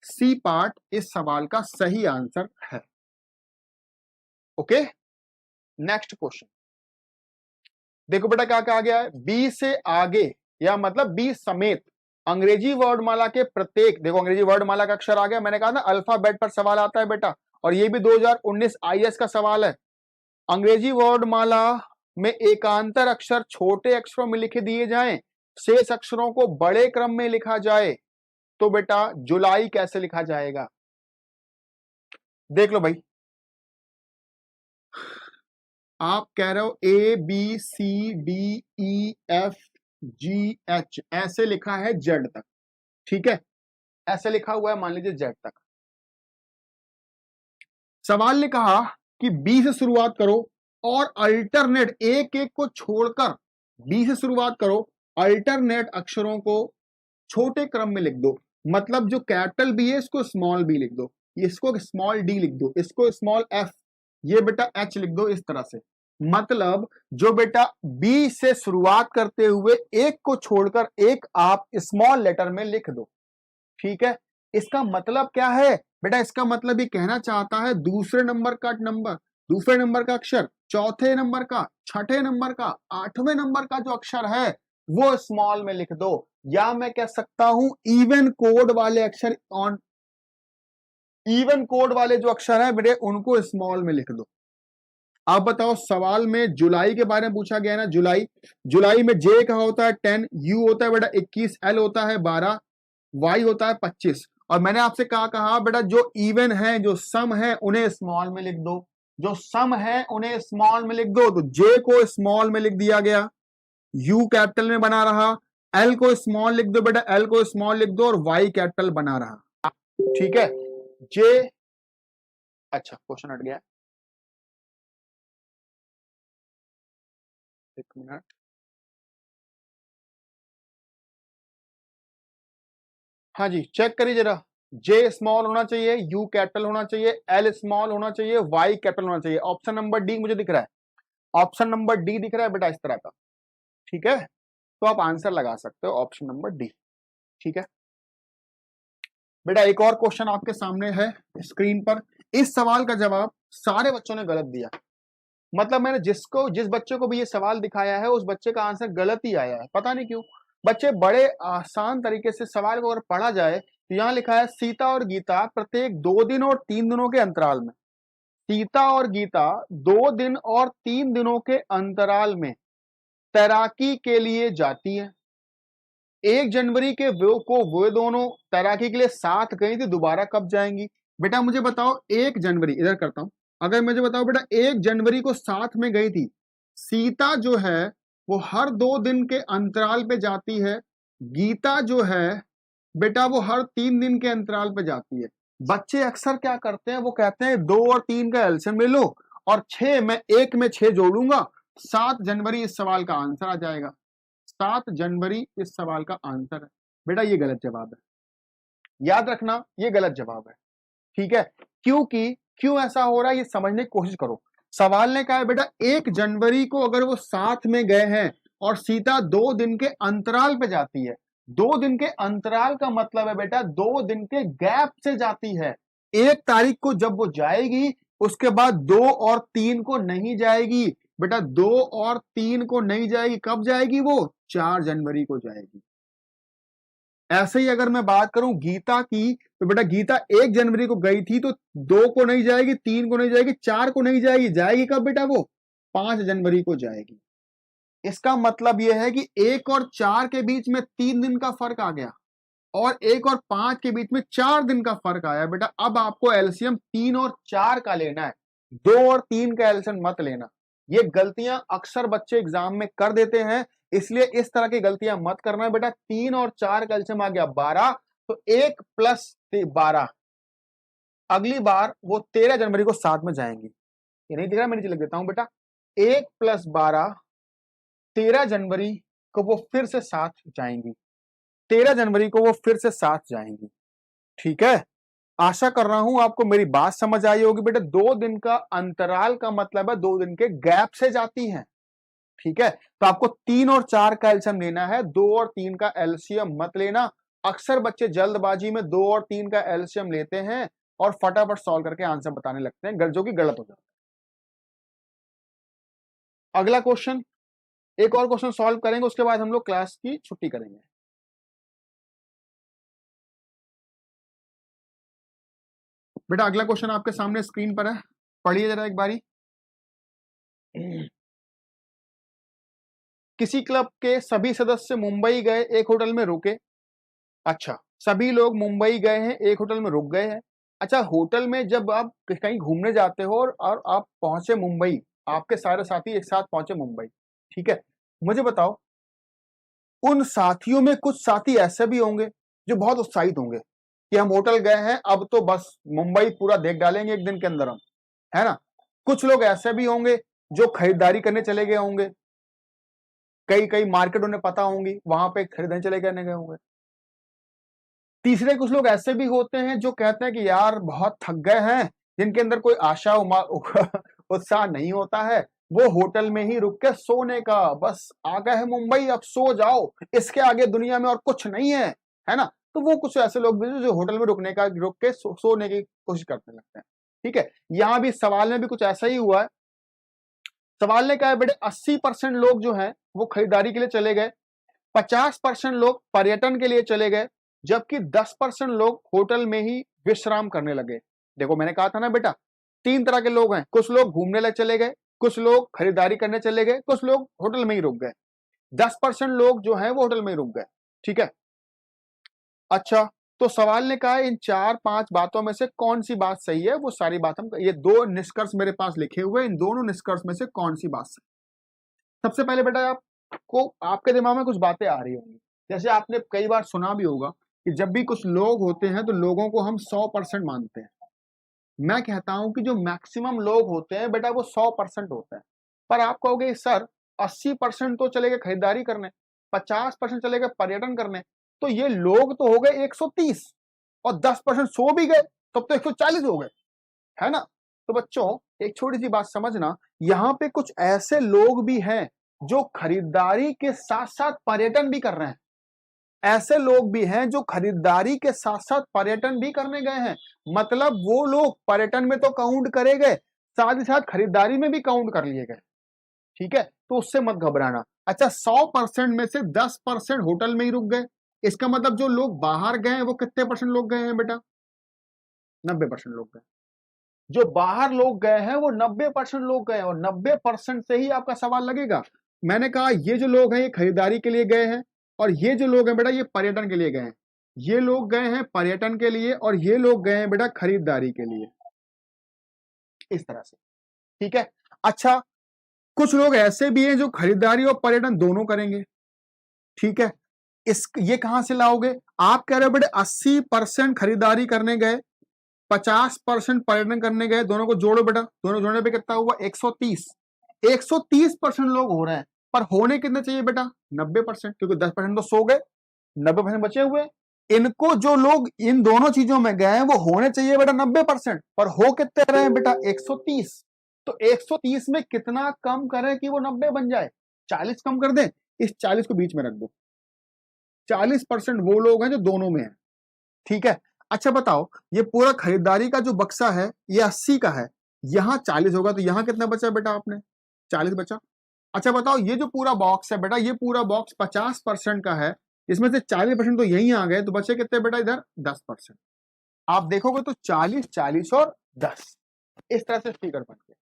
सी पार्ट इस सवाल का सही आंसर है। ओके, नेक्स्ट क्वेश्चन देखो बेटा क्या कहा गया है, बी से आगे या मतलब बी समेत अंग्रेजी वर्णमाला के प्रत्येक, देखो अंग्रेजी वर्णमाला का अक्षर आ गया, मैंने कहा ना अल्फाबेट पर सवाल आता है बेटा, और ये भी 2019 आईएएस का सवाल है। अंग्रेजी वर्णमाला में एकांतर अक्षर छोटे अक्षरों में लिखे दिए जाएं, शेष अक्षरों को बड़े क्रम में लिखा जाए, तो बेटा जुलाई कैसे लिखा जाएगा? देख लो भाई, आप कह रहे हो A B C D E F G H, ऐसे लिखा है जेड तक, ठीक है, ऐसे लिखा हुआ है मान लीजिए जेड तक। सवाल ने कहा कि बी से शुरुआत करो और अल्टरनेट एक एक को छोड़कर, बी से शुरुआत करो, अल्टरनेट अक्षरों को छोटे क्रम में लिख दो, मतलब जो कैपिटल बी है इसको स्मॉल बी लिख दो, इसको स्मॉल डी लिख दो, इसको स्मॉल एफ, ये बेटा एच लिख दो, इस तरह से। मतलब जो बेटा बी से शुरुआत करते हुए एक को छोड़कर एक आप स्मॉल लेटर में लिख दो, ठीक है। इसका मतलब क्या है बेटा, इसका मतलब ये कहना चाहता है दूसरे नंबर का नंबर, दूसरे नंबर का अक्षर, चौथे नंबर का, छठे नंबर का, आठवें नंबर का जो अक्षर है वो स्मॉल में लिख दो, या मैं कह सकता हूं इवन कोड वाले अक्षर, ऑन इवन कोड वाले जो अक्षर है बेटे उनको स्मॉल में लिख दो। आप बताओ, सवाल में जुलाई के बारे में पूछा गया ना, जुलाई, जुलाई में जे का होता है 10, यू होता है बेटा 21, एल होता है 12, वाई होता है 25, और मैंने आपसे कहा बेटा जो इवन है, जो सम है उन्हें स्मॉल में लिख दो, जो सम है उन्हें स्मॉल में लिख दो, तो जे को स्मॉल में लिख दिया गया, यू कैपिटल में बना रहा, एल को स्मॉल लिख दो बेटा, एल को स्मॉल लिख दो, और वाई कैपिटल बना रहा, ठीक है। जे, अच्छा क्वेश्चन हट गया, एक मिनट, हाँ जी चेक करिए जरा, जे स्मॉल होना चाहिए, यू कैपिटल होना चाहिए, एल स्मॉल होना चाहिए, वाई कैपिटल होना चाहिए। ऑप्शन नंबर डी मुझे दिख रहा है, ऑप्शन नंबर डी दिख रहा है बेटा इस तरह का, ठीक है, तो आप आंसर लगा सकते हो ऑप्शन नंबर डी, ठीक है। बेटा एक और क्वेश्चन आपके सामने है स्क्रीन पर, इस सवाल का जवाब सारे बच्चों ने गलत दिया, मतलब मैंने जिस बच्चे को भी ये सवाल दिखाया है उस बच्चे का आंसर गलत ही आया है, पता नहीं क्यों। बच्चे बड़े आसान तरीके से सवाल को अगर पढ़ा जाए तो यहाँ लिखा है सीता और गीता प्रत्येक 2 दिन और 3 दिनों के अंतराल में, सीता और गीता 2 दिन और 3 दिनों के अंतराल में तैराकी के लिए जाती है। 1 जनवरी के वो दोनों तैराकी के लिए साथ गई थी, दोबारा कब जाएंगी? बेटा मुझे बताओ 1 जनवरी, इधर करता हूं, अगर मुझे बताओ बेटा 1 जनवरी को साथ में गई थी, सीता जो है वो हर 2 दिन के अंतराल पे जाती है, गीता जो है बेटा वो हर 3 दिन के अंतराल पे जाती है। बच्चे अक्सर क्या करते हैं, वो कहते हैं 2 और 3 का एलसीएम ले लो और 6 मैं 1 में 6 जोड़ूंगा, 7 जनवरी इस सवाल का आंसर आ जाएगा, 7 जनवरी इस सवाल का आंसर है। बेटा ये गलत जवाब है, याद रखना ये गलत जवाब है, ठीक है। क्योंकि क्यों ऐसा हो रहा है ये समझने की कोशिश करो। सवाल ने कहा है बेटा 1 जनवरी को अगर वो साथ में गए हैं और सीता 2 दिन के अंतराल पे जाती है, 2 दिन के अंतराल का मतलब है बेटा 2 दिन के गैप से जाती है। 1 तारीख को जब वो जाएगी उसके बाद 2 और 3 को नहीं जाएगी बेटा, 2 और 3 को नहीं जाएगी, कब जाएगी वो? 4 जनवरी को जाएगी। ऐसे ही अगर मैं बात करूं गीता की, तो बेटा गीता 1 जनवरी को गई थी, तो 2 को नहीं जाएगी, 3 को नहीं जाएगी, 4 को नहीं जाएगी, जाएगी कब बेटा वो? 5 जनवरी को जाएगी। इसका मतलब यह है कि 1 और 4 के बीच में 3 दिन का फर्क आ गया, और 1 और 5 के बीच में 4 दिन का फर्क आया। बेटा अब आपको एलसीएम 3 और 4 का लेना है, 2 और 3 का एलसीएम मत लेना। ये गलतियां अक्सर बच्चे एग्जाम में कर देते हैं, इसलिए इस तरह की गलतियां मत करना बेटा। 3 और 4 का एलसीएम आ गया 12, तो 1 प्लस 12, अगली बार वो 13 जनवरी को साथ में जाएंगी। ये नहीं दिख रहा, मैं नीचे लिख देता हूं बेटा। 1 प्लस 12, 13 जनवरी को वो फिर से साथ जाएंगी, 13 जनवरी को वो फिर से साथ जाएंगी। ठीक है, आशा कर रहा हूं आपको मेरी बात समझ आई होगी बेटा। 2 दिन का अंतराल का मतलब है 2 दिन के गैप से जाती हैं। ठीक है, तो आपको 3 और 4 का एलसीएम लेना है, 2 और 3 का एलसीएम मत लेना। अक्सर बच्चे जल्दबाजी में 2 और 3 का एलसीएम लेते हैं और फटाफट सॉल्व करके आंसर बताने लगते हैं, जो कि गलत हो जाता है। अगला क्वेश्चन, एक और क्वेश्चन सॉल्व करेंगे, उसके बाद हम लोग क्लास की छुट्टी करेंगे। बेटा अगला क्वेश्चन आपके सामने स्क्रीन पर है, पढ़िए जरा एक बारी। किसी क्लब के सभी सदस्य मुंबई गए, एक होटल में रुके। अच्छा, सभी लोग मुंबई गए हैं, एक होटल में रुक गए हैं। अच्छा, होटल में जब आप कहीं घूमने जाते हो और आप पहुंचे मुंबई, आपके सारे साथी एक साथ पहुंचे मुंबई, ठीक है, मुझे बताओ उन साथियों में कुछ साथी ऐसे भी होंगे जो बहुत उत्साहित होंगे कि हम होटल गए हैं, अब तो बस मुंबई पूरा देख डालेंगे एक दिन के अंदर हम, है ना। कुछ लोग ऐसे भी होंगे जो खरीदारी करने चले गए होंगे, कई कई मार्केट उन्हें पता होंगी, वहां पे खरीदने चले गए होंगे। तीसरे कुछ लोग ऐसे भी होते हैं जो कहते हैं कि यार बहुत थक गए हैं, जिनके अंदर कोई आशा उत्साह नहीं होता है, वो होटल में ही रुक के सोने का, बस आ गए हैं मुंबई अब सो जाओ, इसके आगे दुनिया में और कुछ नहीं है ना। तो वो कुछ ऐसे लोग भी जो होटल में रुक के सोने की कोशिश करने लगते हैं। ठीक है, यहां भी सवाल में भी कुछ ऐसा ही हुआ है। सवाल ने कहा है बेटे 80% लोग जो हैं वो खरीदारी के लिए चले गए, 50% लोग पर्यटन के लिए चले गए, जबकि 10% लोग होटल में ही विश्राम करने लगे। देखो मैंने कहा था ना बेटा, 3 तरह के लोग हैं, कुछ लोग घूमने लग चले गए, कुछ लोग खरीदारी करने चले गए, कुछ लोग होटल में ही रुक गए। 10% लोग जो हैं वो होटल में ही रुक गए। ठीक है, अच्छा, तो सवाल ने कहा इन 4-5 बातों में से कौन सी बात सही है, वो सारी बात हम, ये 2 निष्कर्ष मेरे पास लिखे हुए, इन दोनों निष्कर्ष में से कौन सी बात सही। सबसे पहले बेटा आपको आपके दिमाग में कुछ बातें आ रही होंगी, जैसे आपने कई बार सुना भी होगा कि जब भी कुछ लोग होते हैं तो लोगों को हम 100% मानते हैं। मैं कहता हूं कि जो मैक्सिमम लोग होते हैं बेटा वो 100% होते हैं। पर आप कहोगे सर 80% तो चले गए खरीदारी करने, 50% चले गए पर्यटन करने, तो ये लोग तो हो गए 130 और 10% सो भी गए, तब तो 140 हो गए, है ना। तो बच्चों एक छोटी सी बात समझना, यहाँ पे कुछ ऐसे लोग भी हैं जो खरीदारी के साथ साथ पर्यटन भी कर रहे हैं। ऐसे लोग भी हैं जो खरीदारी के साथ साथ पर्यटन भी करने गए हैं, मतलब वो लोग पर्यटन में तो काउंट करे गए, साथ ही साथ खरीदारी में भी काउंट कर लिए गए। ठीक है, तो उससे मत घबराना। अच्छा, 100% में से 10% होटल में ही रुक गए, इसका मतलब जो लोग बाहर गए हैं वो कितने परसेंट लोग गए हैं बेटा, 90% लोग गए। जो बाहर लोग गए हैं वो 90% लोग गए, और 90% से ही आपका सवाल लगेगा। मैंने कहा ये जो लोग हैं ये खरीदारी के लिए गए हैं, और ये जो लोग हैं बेटा ये पर्यटन के लिए गए हैं। ये लोग गए हैं पर्यटन के लिए और ये लोग गए हैं बेटा खरीदारी के लिए, इस तरह से। ठीक है, अच्छा, कुछ लोग ऐसे भी हैं जो खरीदारी और पर्यटन दोनों करेंगे। ठीक है, ये कहां से लाओगे, आप कह रहे हो बेटे 80% खरीदारी करने गए, 50% पर्यटन करने गए, दोनों को जोड़ो बेटा, दोनों जोड़ने पे कितना हुआ 130। 130% लोग हो रहे हैं, पर होने कितने चाहिए बेटा 90%, क्योंकि 10% तो सो गए, 90% बचे हुए। इनको जो लोग इन दोनों चीजों में गए हैं वो होने चाहिए बेटा 90%, पर हो कितने रहे हैं बेटा 130। तो 130 में कितना कम करें कि वो 90 बन जाए, 40 कम कर दें, इस 40 को बीच में रख दो। 40% वो लोग हैं जो दोनों में है। ठीक है, अच्छा बताओ ये पूरा खरीदारी का जो बक्सा है ये 80 का है, यहां 40 होगा, तो यहां कितना बचा बेटा आपने 40 बचा। अच्छा बताओ ये जो पूरा बॉक्स है बेटा, ये पूरा बॉक्स 50% का है, इसमें से 40% तो यहीं आ गए, तो बचे कितने बेटा इधर 10%। आप देखोगे तो 40, 40 और 10, इस तरह से फिगर बन गए।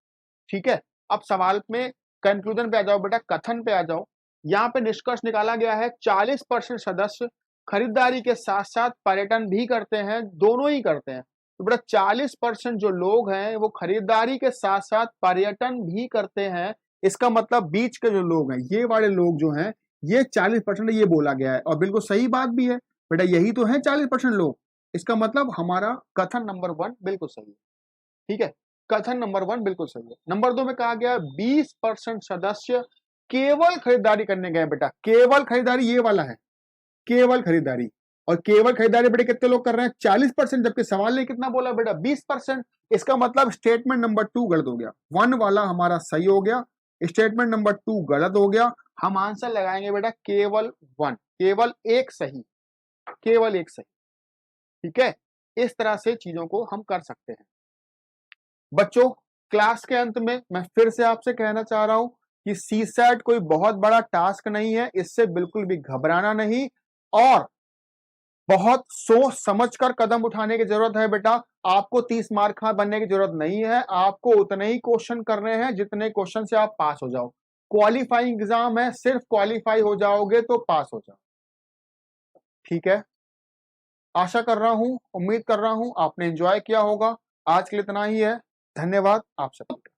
ठीक है, अब सवाल में कंक्लूजन पे आ जाओ बेटा, कथन पे आ जाओ। यहाँ पे निष्कर्ष निकाला गया है 40% सदस्य खरीदारी के साथ साथ पर्यटन भी करते हैं, दोनों ही करते हैं। तो बेटा 40% जो लोग हैं वो खरीदारी के साथ साथ पर्यटन भी करते हैं, इसका मतलब बीच के जो लोग हैं ये वाले लोग जो हैं ये 40% ये बोला गया है और बिल्कुल सही बात भी है बेटा, यही तो है 40% लोग। इसका मतलब हमारा कथन नंबर 1 बिल्कुल सही है। ठीक है, कथन नंबर 1 बिल्कुल सही है। नंबर 2 में कहा गया 20% सदस्य केवल खरीदारी करने गए बेटा, केवल खरीदारी ये वाला है, केवल खरीदारी। और केवल खरीदारी बेटे कितने लोग कर रहे हैं? 40%, जबकि सवाल ने कितना बोला बेटा? 20%। इसका मतलब स्टेटमेंट नंबर 2 गलत हो गया, 1 वाला हमारा सही हो गया, स्टेटमेंट नंबर 2 गलत हो गया। हम आंसर लगाएंगे बेटा केवल 1, केवल एक सही, केवल एक सही। ठीक है, इस तरह से चीजों को हम कर सकते हैं। बच्चों, क्लास के अंत में मैं फिर से आपसे कहना चाह रहा हूं कि सीसैट कोई बहुत बड़ा टास्क नहीं है, इससे बिल्कुल भी घबराना नहीं और बहुत सोच समझकर कदम उठाने की जरूरत है बेटा। आपको 30 मार्क बनने की जरूरत नहीं है, आपको उतने ही क्वेश्चन करने हैं जितने क्वेश्चन से आप पास हो जाओ। क्वालिफाइंग एग्जाम है, सिर्फ क्वालिफाई हो जाओगे तो पास हो जाओ। ठीक है, आशा कर रहा हूं, उम्मीद कर रहा हूं आपने एंजॉय किया होगा। आज के लिए इतना ही है, धन्यवाद आप सबका।